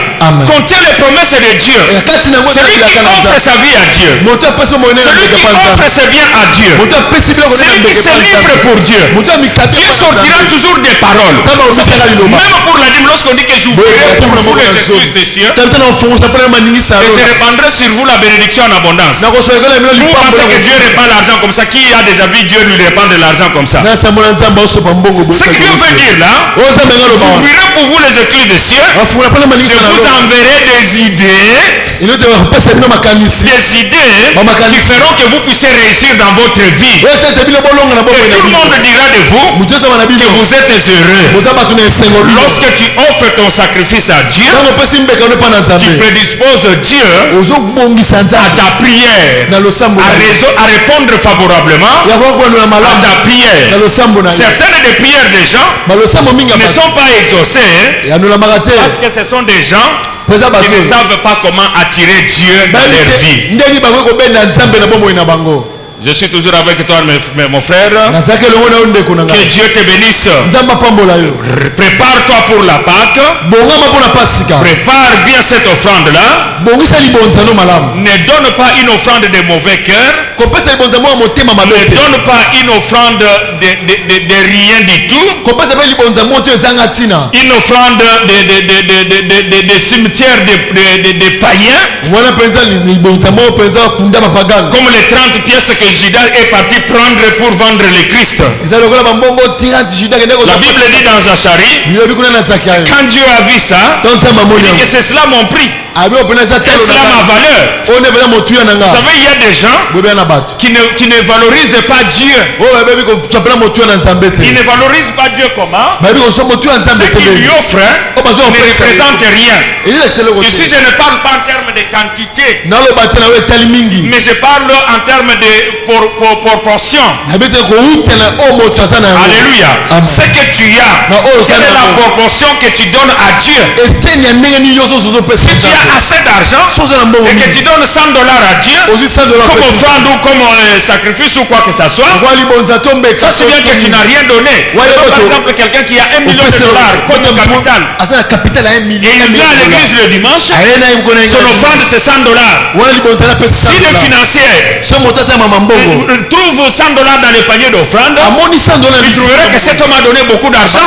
Contient les promesses de Dieu. Celui qui offre sa vie à Dieu, celui qui offre ses biens à Dieu, celui qui se livre pour Dieu, Dieu sortira toujours des paroles. Même pour la dîme, lorsqu'on dit que j'ouvrirai pour vous les écluses des cieux et je répandrai sur vous la bénédiction en abondance. Vous pensez que Dieu répand l'argent comme ça? Qui a déjà vu Dieu lui répandre de l'argent comme ça? Ce que Dieu veut dire là, j'ouvrirai pour vous les écluses des cieux, je vous enverrai des idées qui feront que vous puissiez réussir dans votre vie. Et tout le monde dira de vous que vous êtes heureux. Lorsque tu offres ton sacrifice à Dieu, tu prédisposes Dieu à ta prière, à répondre favorablement à ta prière. Certaines des prières des gens ne sont pas exaucées parce que ce sont des gens qui ne savent pas comment attirer Dieu dans leur vie. Je suis toujours avec toi, mon frère. Que Dieu te bénisse. Prépare-toi pour la Pâque. Prépare bien cette offrande-là. Ne donne pas une offrande de mauvais cœur. Ne donne pas une offrande de rien du tout. Une offrande de cimetière de païens. Comme les 30 pièces que Judas est parti prendre pour vendre le Christ. La Bible dit dans Zacharie, quand Dieu a vu ça, il dit que c'est cela mon prix. Et cela ma valeur. Vous savez, il y a des gens qui ne valorisent pas Dieu. Ils ne valorisent pas Dieu comment? Ce qu'il lui offre ne représente rien. Ici, je ne parle pas en termes de quantité, mais je parle en termes de proportion. Alléluia. Ce que tu as, quelle est la proportion que tu donnes à Dieu? Si tu as assez d'argent et que tu donnes $100 à Dieu comme offrande ou comme sacrifice ou quoi que ce soit, ça c'est bien que tu n'as rien donné. Par exemple, quelqu'un qui a $1 million comme capital et il vient à l'église le dimanche, son offrande c'est $100. Si le financier trouve $100 dans le panier d'offrande, il trouverait que cet homme a donné beaucoup d'argent.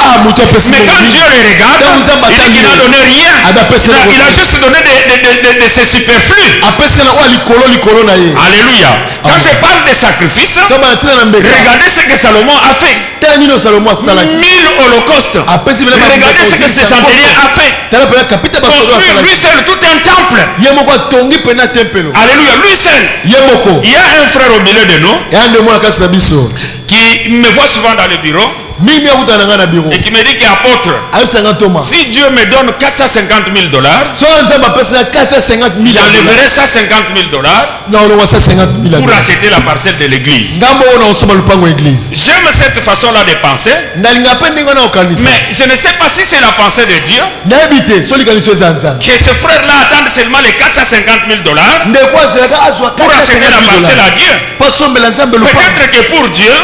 Mais quand Dieu le regarde, il dit qu'il n'a donné rien. Il a juste donné de ses superflus. Alléluia. Quand je parle de sacrifice, regardez ce que Salomon a fait. 1000 holocaustes. Regardez ce que ces Santériens a fait. Construire lui seul tout un temple. Alléluia. Lui seul. Il y a un frère au milieu de nous qui me voit souvent dans le bureau. et qui me dit qu'apôtre, si Dieu me donne 450 000 $, j'enlèverai 150 000 $ pour acheter la parcelle de l'église. J'aime cette façon-là de penser, mais je ne sais pas si c'est la pensée de Dieu que ce frère-là attende seulement les 450 000 $ pour acheter la parcelle à Dieu. Peut-être que pour Dieu,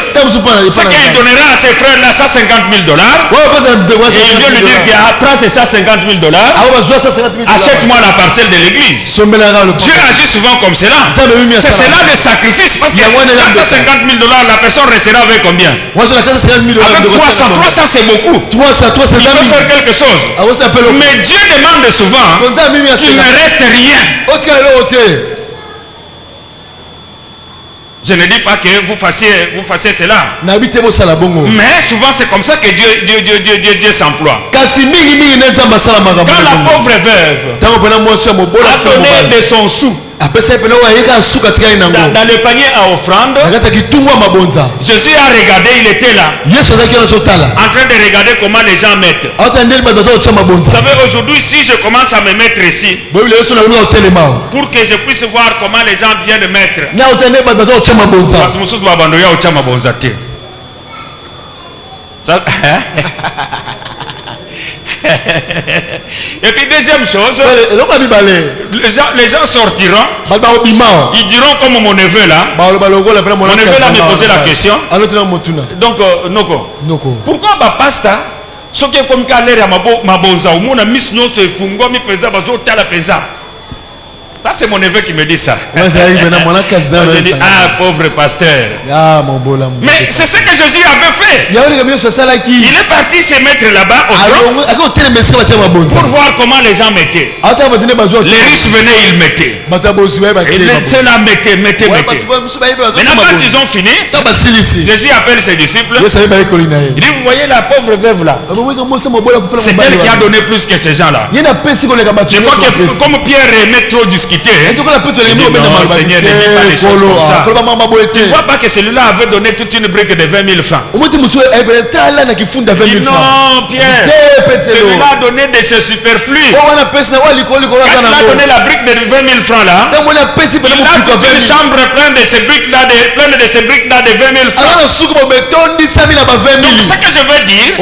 c'est qu'il donnera à ses frères-là 150 000 $, et il vient lui dire qu'après ces 150 000 $, achète-moi la parcelle de l'église. Dieu agit souvent comme cela. C'est cela le sacrifice, parce que 450 000 $, la personne restera avec combien? Avec 300 c'est beaucoup. Il peut faire quelque chose. Mais Dieu demande souvent qu'il ne reste rien. Je ne dis pas que vous fassiez cela. Mais souvent c'est comme ça que Dieu s'emploie. Quand la pauvre veuve a donné de son sou dans le panier à offrande, Jésus a regardé, il était là, en train de regarder comment les gens mettent. Vous savez, aujourd'hui, si je commence à me mettre ici, pour que je puisse voir comment les gens viennent mettre, et puis deuxième chose, les gens sortiront, ils diront comme mon neveu là. Mon neveu là me posait la question. Donc pourquoi pasta ce qui est comme l'air à ma bonza ou mon ami sinon se fungo mi pesa bazo tala pesa. Ça c'est mon neveu qui me dit ça. Je dis, ah pauvre pasteur. Mais c'est ce que Jésus avait fait. Il est parti se mettre là-bas pour voir comment les gens mettaient. Les riches venaient, ils mettaient. Et les là mettaient. Maintenant quand ils ont fini, Jésus appelle ses disciples. Il dit, vous voyez la pauvre veuve là, c'est elle qui a donné plus que ces gens là. Je crois que comme Pierre aimait trop discuter, non, Seigneur, ne dis pas les choses comme ça. Tu ne vois pas que celui-là avait donné toute une brique de 20 000 francs. Il dit, non, Pierre, celui-là a donné de ce superflu. Quand il a donné la brique de 20 000 francs là, il a une chambre pleine de ces briques-là de 20 000 francs. Donc ce que je veux dire,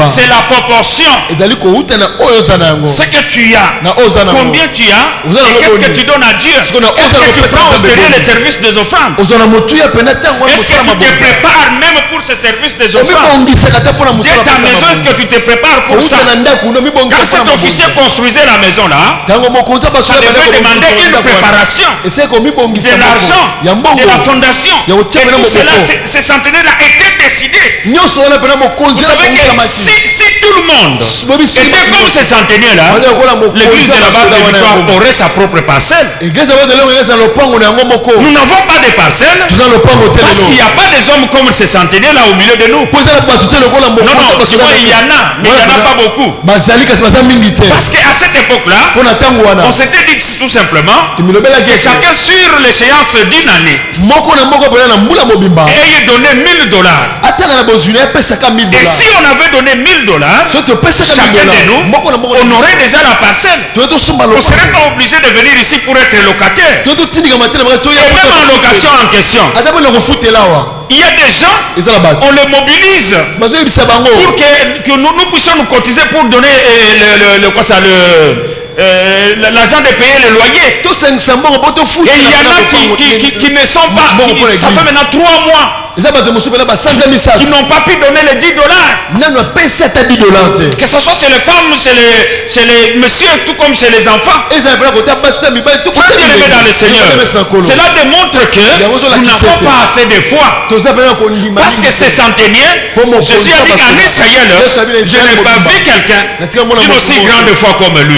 c'est la proportion. Ce que tu as, combien tu as, et qu'est-ce que tu donnes à Dieu? Est-ce que tu prends au sérieux les services des offrandes? Est-ce que tu te prépares même pour ce service des offrandes? Dès ta maison, est-ce que tu te prépares pour ça? Quand cet officier construisait la maison là, ça devait demander une préparation, de l'argent, de la fondation. Et tout cela, ces centenaires-là étaient décidés. Vous savez que si tout le monde était comme ces centenaires-là, l'église de la Barque de Victoire aurait sa propre parcelle. Nous n'avons pas de parcelle parce qu'il n'y a pas des hommes comme ces centenaires-là au milieu de nous. Non, tu vois, il y en a, mais il n'y en a pas beaucoup. Parce qu'à cette époque-là, on s'était dit tout simplement que chacun sur l'échéance d'une année ayait donné 1 000 $. Et si on avait donné 1 000 $, chacun de nous, on aurait déjà la parcelle. On ne serait pas obligé de venir ici pour être locataire. Et même en location en question, il y a des gens, on les mobilise pour que nous puissions nous cotiser pour donner l'argent de payer le loyer. Et il y en a qui ne sont pas, ça fait maintenant 3 mois qui n'ont pas pu donner les 10 $. Que ce soit chez les femmes, chez les messieurs, tout comme chez les enfants. Frères bien-aimés dans le Seigneur, cela démontre que nous n'avons pas assez de foi. Parce que ces centeniers, Jésus a dit qu'en Israël, je n'ai pas vu quelqu'un d'une aussi grande foi comme lui.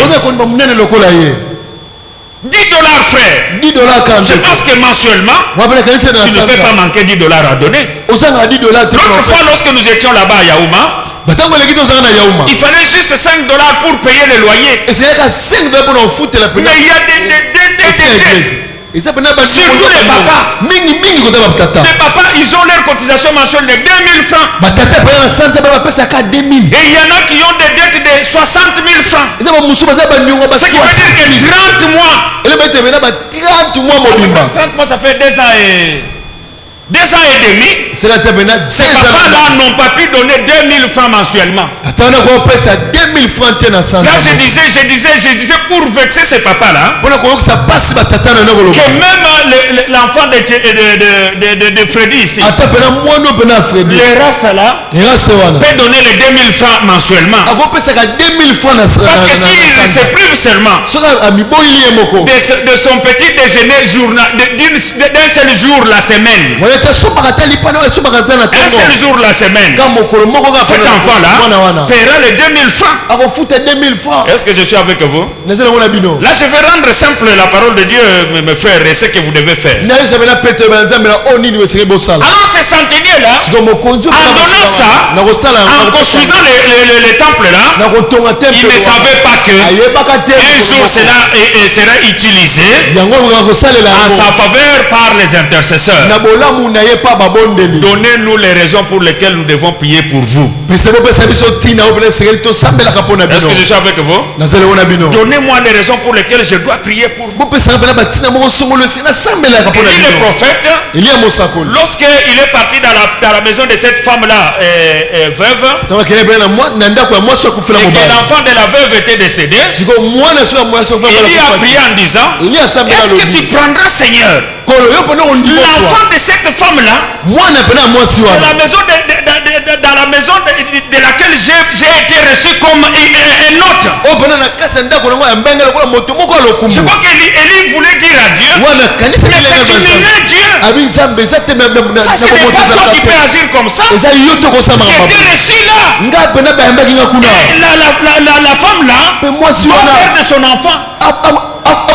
10 $, frère. Je pense que mensuellement, tu ne peux pas manquer 10 $ à donner. L'autre fois, lorsque nous étions là-bas à Yaouma, il fallait juste 5 $ pour payer le loyer. Mais il y a des Surtout les papas. Les papas, ils ont leur cotisation mensuelle de 2000 francs. Et il y en a qui ont des dettes de 60 000 francs. Ce qui veut dire que 30 mois. 30 mois, ça fait 2 ans et... 2 ans et demi, ces papas-là n'ont pas pu donner 2000 francs mensuellement. Là, je disais pour vexer ces papas-là, que même l'enfant de Freddy ici, les Rastas là, peut donner les 2000 francs mensuellement. Parce que s'il se prive seulement de son petit déjeuner d'un seul jour la semaine, un seul jour la semaine, cet enfant-là paiera les 2000 francs. Est-ce que je suis avec vous? Là, je vais rendre simple la parole de Dieu, mes frères, et ce que vous devez faire. Alors, ces centeniers-là, en donnant ça, en construisant les temples-là, ils ne savaient pas que un jour cela sera utilisé en sa faveur par les intercesseurs. Donnez-nous les raisons pour lesquelles nous devons prier pour vous. Est-ce que je suis avec vous? Donnez-moi les raisons pour lesquelles je dois prier pour vous. Et dit le prophète, lorsqu'il est parti dans la maison de cette femme-là, veuve, et que l'enfant de la veuve était décédé, il a prié en disant, est-ce que tu prendras, Seigneur, l'enfant de cette femme-là, dans la maison de laquelle j'ai été reçu comme un hôte? Je crois qu'Élie voulait dire à Dieu, mais c'est une Dieu. Ça, ce n'est pas toi qui peux agir comme ça. J'étais reçu là. Et la femme là, mort de son enfant.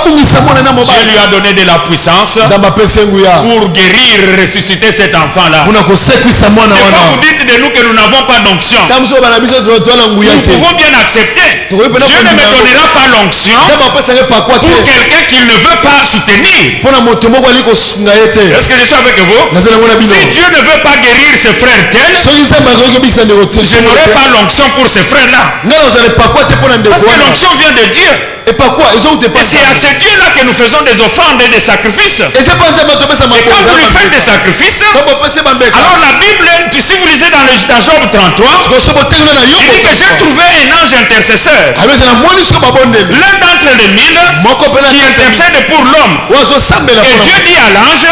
Dieu lui a donné de la puissance pour guérir, ressusciter cet enfant-là. Des fois, vous dites de nous que nous n'avons pas d'onction. Nous pouvons bien accepter. Dieu ne me donnera pas l'onction pour quelqu'un qu'il ne veut pas soutenir. Est-ce que je suis avec vous? Si Dieu ne veut pas guérir ce frère tel, je n'aurai pas l'onction pour ce frère-là. Parce que l'onction vient de Dieu. Et c'est à ce Dieu-là que nous faisons des offrandes et des sacrifices. Et quand vous lui faites des sacrifices, alors la Bible, si vous lisez dans Job 33, il dit que j'ai trouvé un ange intercesseur. L'un d'entre les 1000 qui intercède pour l'homme. Et Dieu dit à l'ange,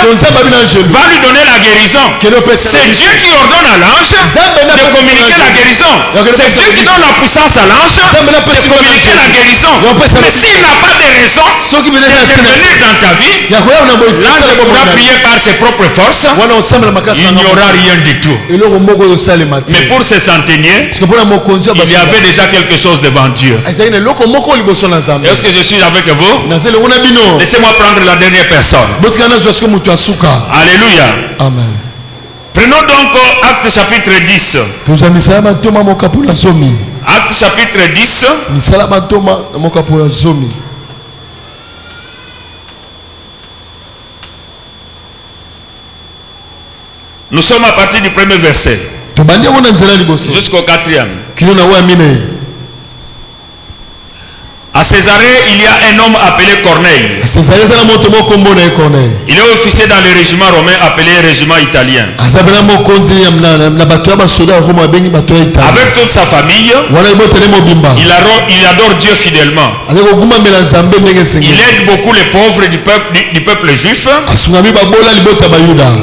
va lui donner la guérison. C'est Dieu qui ordonne à l'ange de communiquer la guérison. C'est Dieu qui donne la puissance à l'ange de communiquer la guérison. Mais s'il n'a pas de raison d'intervenir dans ta vie, l'ange pourra prier par ses propres forces. Il n'y aura rien du tout. Mais pour ces centeniers, il y avait déjà quelque chose devant Dieu. Est-ce que je suis avec vous? Laissez-moi prendre la dernière personne. Alléluia. Amen. Prenons donc Acte chapitre 10. Acte chapitre 10. Nous sommes à partir du premier verset jusqu'au 4e. À Césarée, il y a un homme appelé Corneille. Il est officier dans le régiment romain appelé régiment italien. Avec toute sa famille, il adore Dieu fidèlement. Il aide beaucoup les pauvres du peuple juif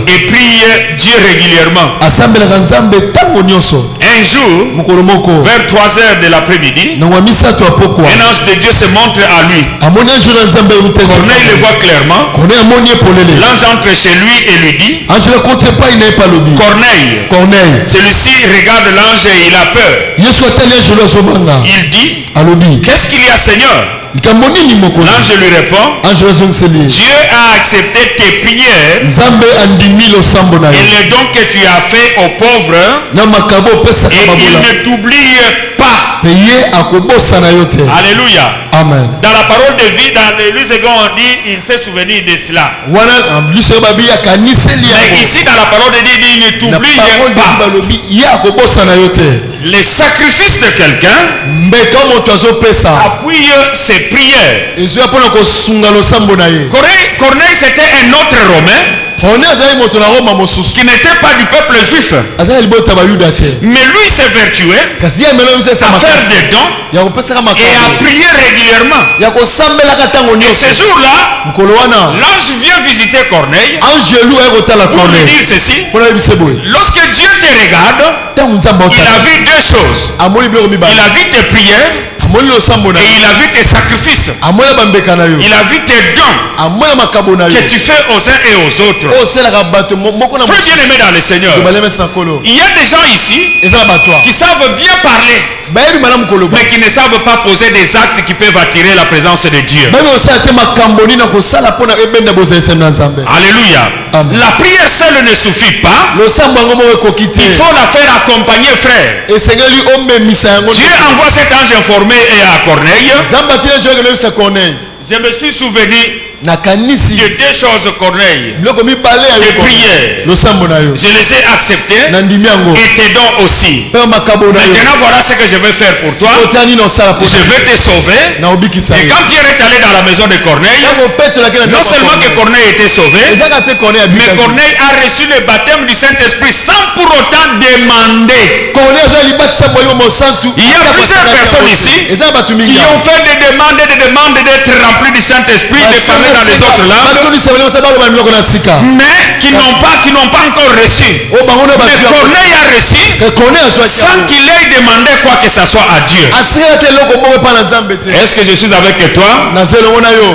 et prie Dieu régulièrement. Un jour, vers 3h de l'après-midi, un ange de Dieu se montre à lui. Corneille le voit clairement. L'ange entre chez lui et lui dit, Corneille. Celui-ci regarde l'ange et il a peur. Il dit, qu'est-ce qu'il y a, Seigneur? L'ange lui répond, Dieu a accepté tes prières et les dons que tu as fait aux pauvres et il ne t'oublie pas. Alléluia. Amen. Dans la parole de vie, dans l'église, on dit, il s'est souvenu de cela. Mais ici, dans la parole de Dieu, il ne t'oublie pas. Les sacrifices de quelqu'un appuient ses prières. Corneille, c'était un autre Romain qui n'était pas du peuple juif. Mais lui s'est vertué à faire des dons et à prier régulièrement. Et ce jour-là, l'ange vient visiter Corneille pour lui dire ceci. Lorsque Dieu te regarde, il a vu deux choses. Il a vu tes prières et il a vu tes sacrifices. Il a vu tes dons que tu fais aux uns et aux autres. Frère bien-aimé dans le Seigneur, il y a des gens ici qui savent bien parler, mais qui ne savent pas poser des actes qui peuvent attirer la présence de Dieu. Alléluia. La prière seule ne suffit pas. Il faut la faire accompagner, frère. Dieu envoie cet ange informé et à Corneille. Je me suis souvenu de deux choses, Corneille. Tes prières, je les ai acceptées, et tes dons aussi. Maintenant, voilà ce que je vais faire pour toi. Je vais te sauver. Et quand Pierre est allé dans la maison de Corneille, non seulement que Corneille était sauvé, mais Corneille a reçu le baptême du Saint-Esprit sans pour autant demander. Il y a plusieurs personnes ici qui ont fait des demandes d'être remplis du Saint-Esprit, de parler dans les autres langues, mais qui n'ont pas encore reçu. Mais Corneille a reçu sans qu'il ait demandé quoi que ce soit à Dieu. Est-ce que je suis avec toi?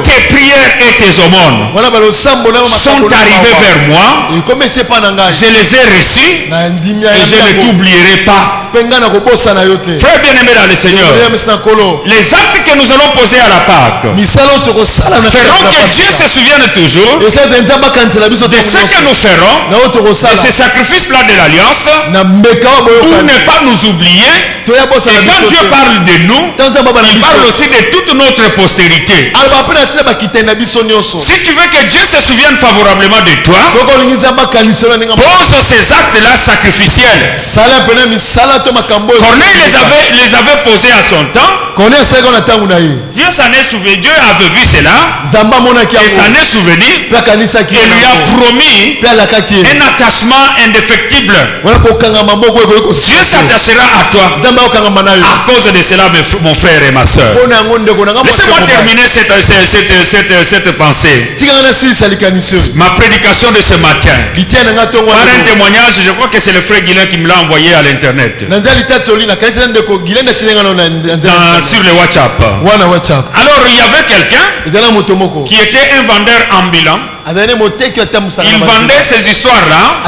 Tes prières et tes aumônes sont arrivées vers moi. Je les ai reçus et je ne t'oublierai pas. Frère bien-aimé dans le Seigneur, les actes que nous allons poser à la Pâque feront que Dieu se souvienne toujours de ce que nous ferons, de ce sacrifice-là de l'Alliance, pour ne pas nous oublier. Et quand Dieu parle de nous, il parle aussi de toute notre postérité. Si tu veux que Dieu se souvienne favorablement de toi, pose ces actes-là sacrificiels. Corneille les avait posés à son temps. Dieu s'en est souvenu, Dieu avait vu cela et s'en est souvenu et lui a promis un attachement indéfectible. Dieu s'attachera à toi à cause de cela, mon frère et ma soeur. Laissez-moi terminer cette pensée. Ma prédication de ce matin par un témoignage, je crois que c'est le frère Guilain qui me l'a envoyé à l'internet, sur le WhatsApp. Alors il y avait quelqu'un qui était un vendeur ambulant. Il vendait ces histoires-là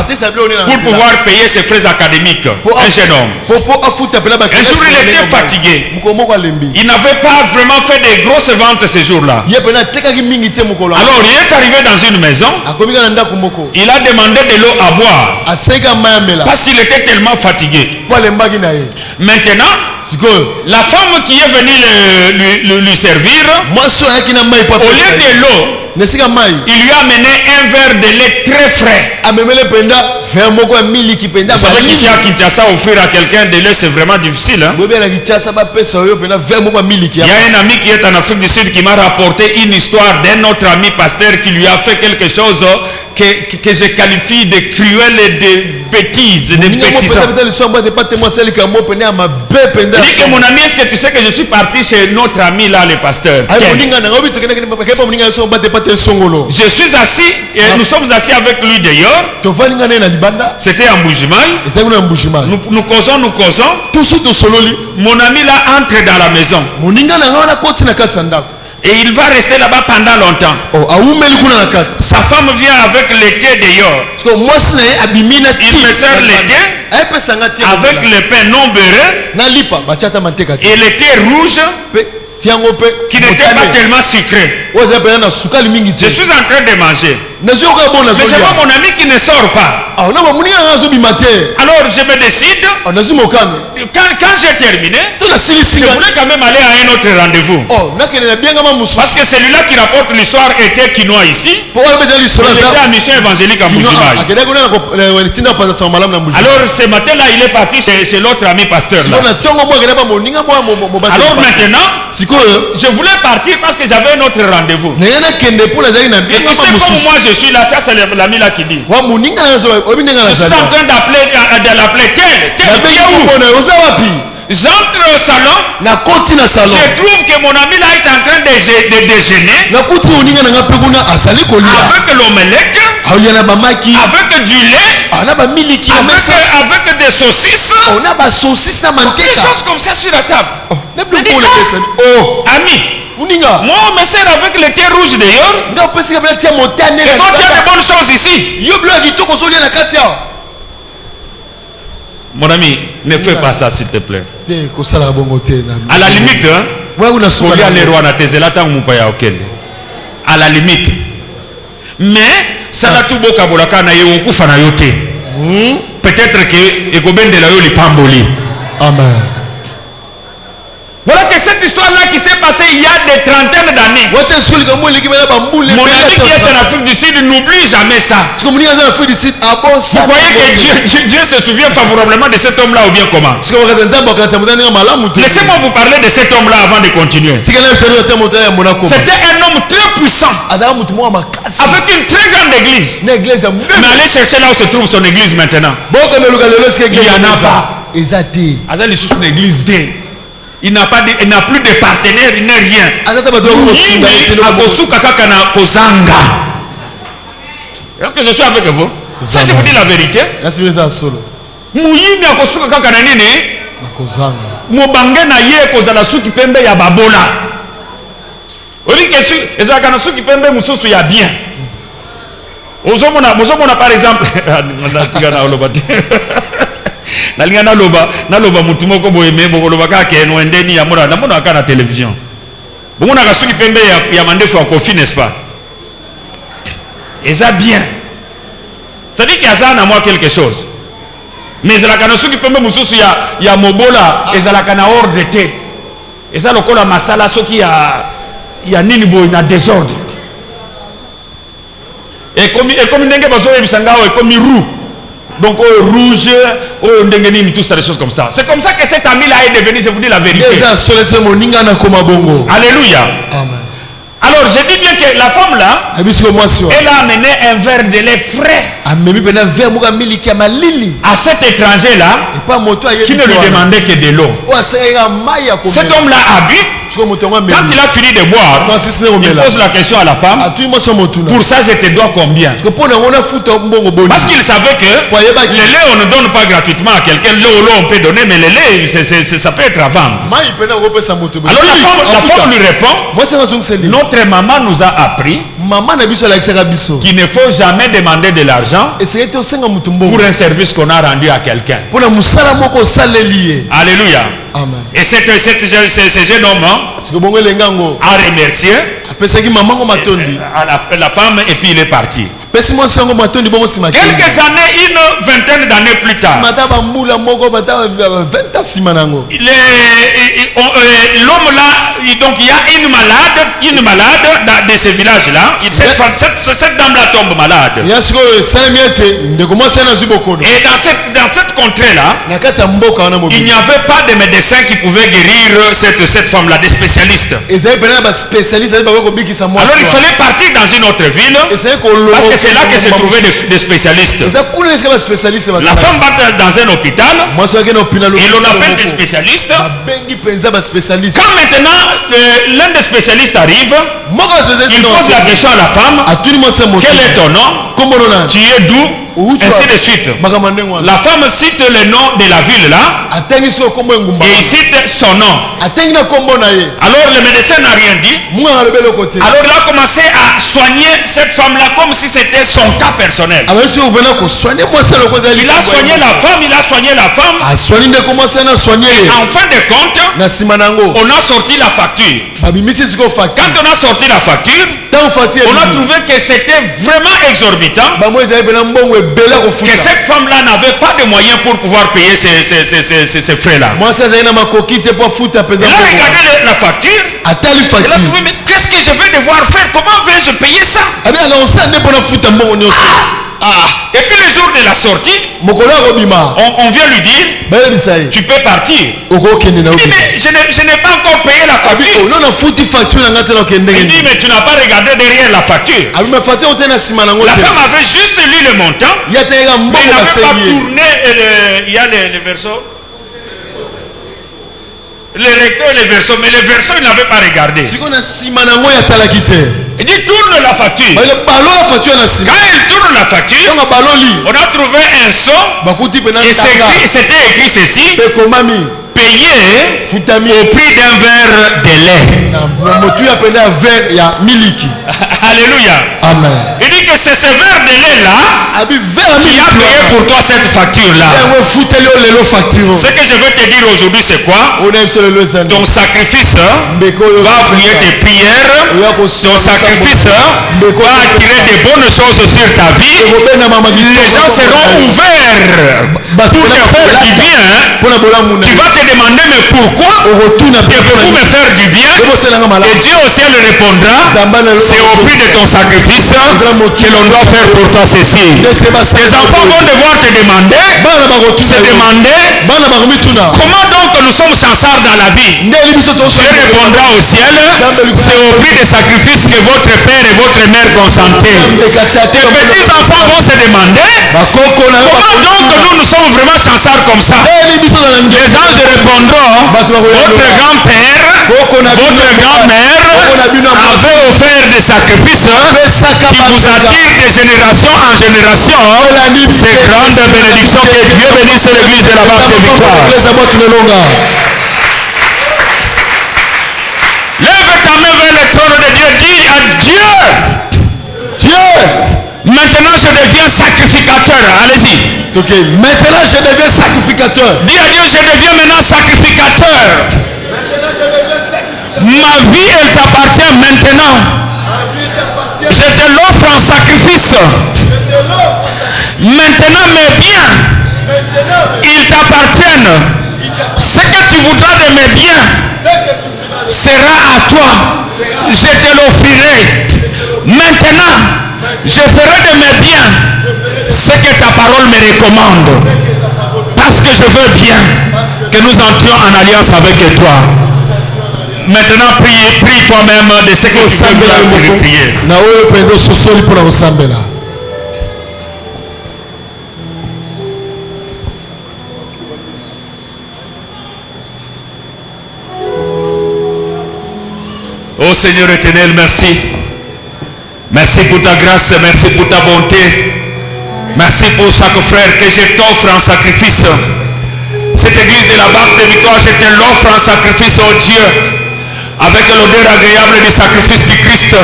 pour pouvoir payer ses frais académiques. Un jeune homme. Un jour, il était fatigué. Il n'avait pas vraiment fait de grosses ventes ce jour-là. Alors, il est arrivé dans une maison. Il a demandé de l'eau à boire parce qu'il était tellement fatigué. Maintenant, la femme qui est venue lui servir, au lieu de l'eau, il lui a amené un verre de lait très frais. Vous savez qu'ici à Kinshasa, offrir à quelqu'un de lait, c'est vraiment difficile. Hein? Il y a un ami qui est en Afrique du Sud qui m'a rapporté une histoire d'un autre ami pasteur qui lui a fait quelque chose que je qualifie de cruel et de bêtise, de bêtise. Dit que mon ami, est-ce que tu sais que je suis parti chez notre ami là, le pasteur? Je suis assis et nous sommes assis avec lui d'ailleurs. C'était à Mbujimaï. Nous causons. Mon ami là entre dans la maison. Et il va rester là-bas pendant longtemps. Sa femme vient avec le thé d'ailleurs. Il me sert le thé avec le pain non beurré et le thé rouge qui n'était pas tellement sucré. Je suis en train de manger. Mais je vois mon ami qui ne sort pas. Alors je me décide, quand j'ai terminé, je voulais quand même aller à un autre rendez-vous. Parce que celui-là qui rapporte l'histoire était quinoa ici. J'étais à mission évangélique en Bujimaï. Alors ce matin-là, il est parti chez l'autre ami pasteur là. Alors maintenant, je voulais partir parce que j'avais un autre rendez-vous. Et tu sais comme moi je suis là, ça c'est l'ami là qui dit. Je suis en train d'appeler tel. J'entre au salon, je trouve que mon ami là est en train de déjeuner avec l'omelette, avec du lait, avec des saucisses, des choses comme ça sur la table. Oh, ami, moi on me sert avec le thé rouge d'ailleurs. Et toi tu as de bonnes choses ici. Mon ami, ne fais pas ça s'il te plaît. À la limite, à la limite. Mais ça n'a tout beau kabolaka na yoku fana yote. Peut-être que ekobende la yo li pamboli. Amen. Voilà que cette histoire-là qui s'est passée il y a des trentaines d'années. Mon ami qui est en Afrique du Sud n'oublie jamais ça. Vous voyez que Dieu se souvient favorablement de cet homme-là ou bien comment? Laissez-moi vous parler de cet homme-là avant de continuer. C'était un homme très puissant avec une très grande église. Mais allez chercher là où se trouve son église maintenant. Il n'y en a pas. C'est une église. Il n'a plus de partenaire, il n'a rien. Est-ce que je suis avec vous? Ça, je vous dis la vérité. Mobange na ye kozala suki pembe ya babola. Odi kesu ezaka na suki pembe mususu ya bien. Ozomona par exemple nalinga naloba mutu moko boye me bokoloba kaka eno endeni ya mona namona aka na télévision bomona kasuki pembe ya mandefu ya Kofi, n'est-ce pas? Eza bien, ça dit qu'il y a ça na moi quelque chose, mais ezalaka na suki pembe mususu ya mobola ezalaka na ordre te, eza lokola masala soki ya nini boye na désordre et comme ndenge bazoyebisa ngao et comme roux. Donc rouge, tout ça, des choses comme ça. C'est comme ça que cet ami-là est devenu, je vous dis la vérité. Alléluia. Amen. Alors je dis bien que la femme là, elle a amené un verre de lait frais à cet étranger là qui ne lui demandait que de l'eau. Cet homme là a bu. Quand il a fini de boire, il pose la question à la femme. Pour ça je te dois combien? Parce qu'il savait que le lait on ne donne pas gratuitement à quelqu'un. L'eau on peut donner, mais le lait ça peut être à vendre. Alors la femme lui répond, notre maman nous a appris qu'il ne faut jamais demander de l'argent pour un service qu'on a rendu à quelqu'un. Alléluia. Amen. Et ce jeune homme a remercié la femme et puis il est parti. Quelques années, une vingtaine d'années plus tard, l'homme là, donc il y a une malade de ce village là. Cette dame là tombe malade. Et dans cette contrée là, il n'y avait pas de médecin qui pouvait guérir cette femme là, des spécialistes. Alors il fallait partir dans une autre ville parce que c'est là que se trouvaient des spécialistes. La femme va dans un hôpital et l'on appelle des spécialistes. Quand maintenant l'un des spécialistes arrive, il pose la question à la femme: quel est ton nom? Tu es d'où? Ainsi de suite. La femme cite le nom de la ville là. Et il cite son nom. Alors le médecin n'a rien dit. Alors il a commencé à soigner cette femme-là comme si c'était son cas personnel. Il a soigné la femme, il a soigné la femme. Et en fin de compte, on a sorti la facture. Quand on a sorti la facture, on a trouvé que c'était vraiment exorbitant. Que cette femme-là n'avait pas de moyens pour pouvoir payer ces frais-là. Elle a regardé la facture. Elle a trouvé, mais qu'est-ce que je vais devoir faire? Comment vais-je payer ça? Et puis le jour de la sortie, on vient lui dire, tu peux partir. Il dit, mais je n'ai pas encore payé la facture. Il dit, mais tu n'as pas regardé derrière la facture. La femme avait juste lu le montant, mais il n'avait pas tourné. Il y a les versos, les rectos et les versos, mais les versos il n'avait pas regardé. Il dit tourne la facture. Quand il tourne la facture, on a trouvé un son et c'était écrit ceci: payé au prix d'un verre de lait. Alléluia. Amen. Il dit que c'est ce verre de lait là qui a payé pour toi cette facture là. Ce que je veux te dire aujourd'hui, c'est quoi? Ton sacrifice va appuyer tes prières. Ton sacrifice va attirer des bonnes choses sur ta vie. Les gens seront ouverts pour te faire du bien. Tu vas te demander, mais pourquoi devez-vous me faire du bien? Et Dieu au ciel répondra, c'est au prix de ton sacrifice que l'on doit faire pour toi ceci. Tes enfants vont devoir te demander, comment donc nous sommes chanceux dans la vie? Dieu répondra au ciel, c'est au prix des sacrifices que votre père et votre mère consentaient. Tes petits enfants vont se demander, comment donc nous sommes vraiment chanceux comme ça? Les anges répondront, votre grand-père, votre grand-mère avait offert des sacrifices qui vous attirent de génération en génération. C'est grande bénédiction. Que Dieu bénisse l'église de la marche de victoire. Lève ta main vers le trône de Dieu. Dis à Dieu, maintenant je deviens sacrificateur. Allez-y. Maintenant je deviens sacrificateur. Dis à Dieu, je deviens maintenant sacrificateur. Ma vie, elle t'appartient maintenant. Je te l'offre en sacrifice. Maintenant mes biens, ils t'appartiennent. Ce que tu voudras de mes biens sera à toi. Je te l'offrirai. Maintenant, je ferai de mes biens ce que ta parole me recommande. Parce que je veux bien que nous entrions en alliance avec toi. Maintenant, prie toi-même de ce que tu veux prier. Oh Seigneur éternel, merci. Merci pour ta grâce, merci pour ta bonté. Merci pour chaque frère que je t'offre en sacrifice. Cette église de la barque de victoire, je te l'offre en sacrifice, oh Dieu. Avec l'odeur agréable du sacrifice du Christ.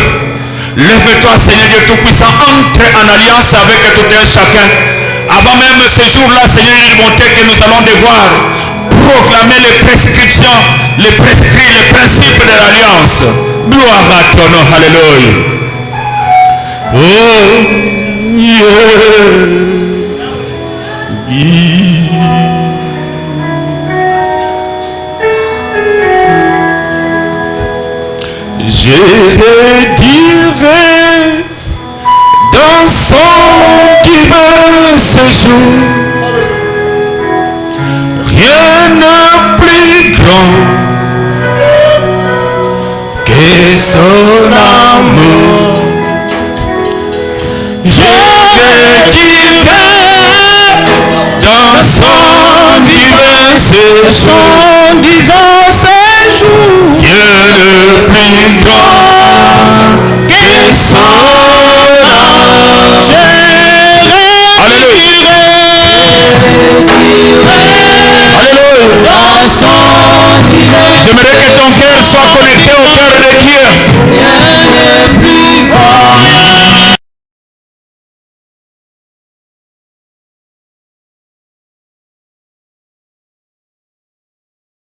Lève-toi, Seigneur Dieu Tout-Puissant, entre en alliance avec tout un chacun. Avant même ce jour-là, Seigneur, une bonté que nous allons devoir proclamer les prescriptions, les prescrits, les principes de l'alliance. Gloire à ton nom, alléluia. Oh, Je dirai dans son divin séjour, rien n'est plus grand que son amour. Je dirai dans son divin séjour, rien n'est plus grand que son amour. Alléluia. J'aimerais que ton cœur soit connecté au cœur de Dieu.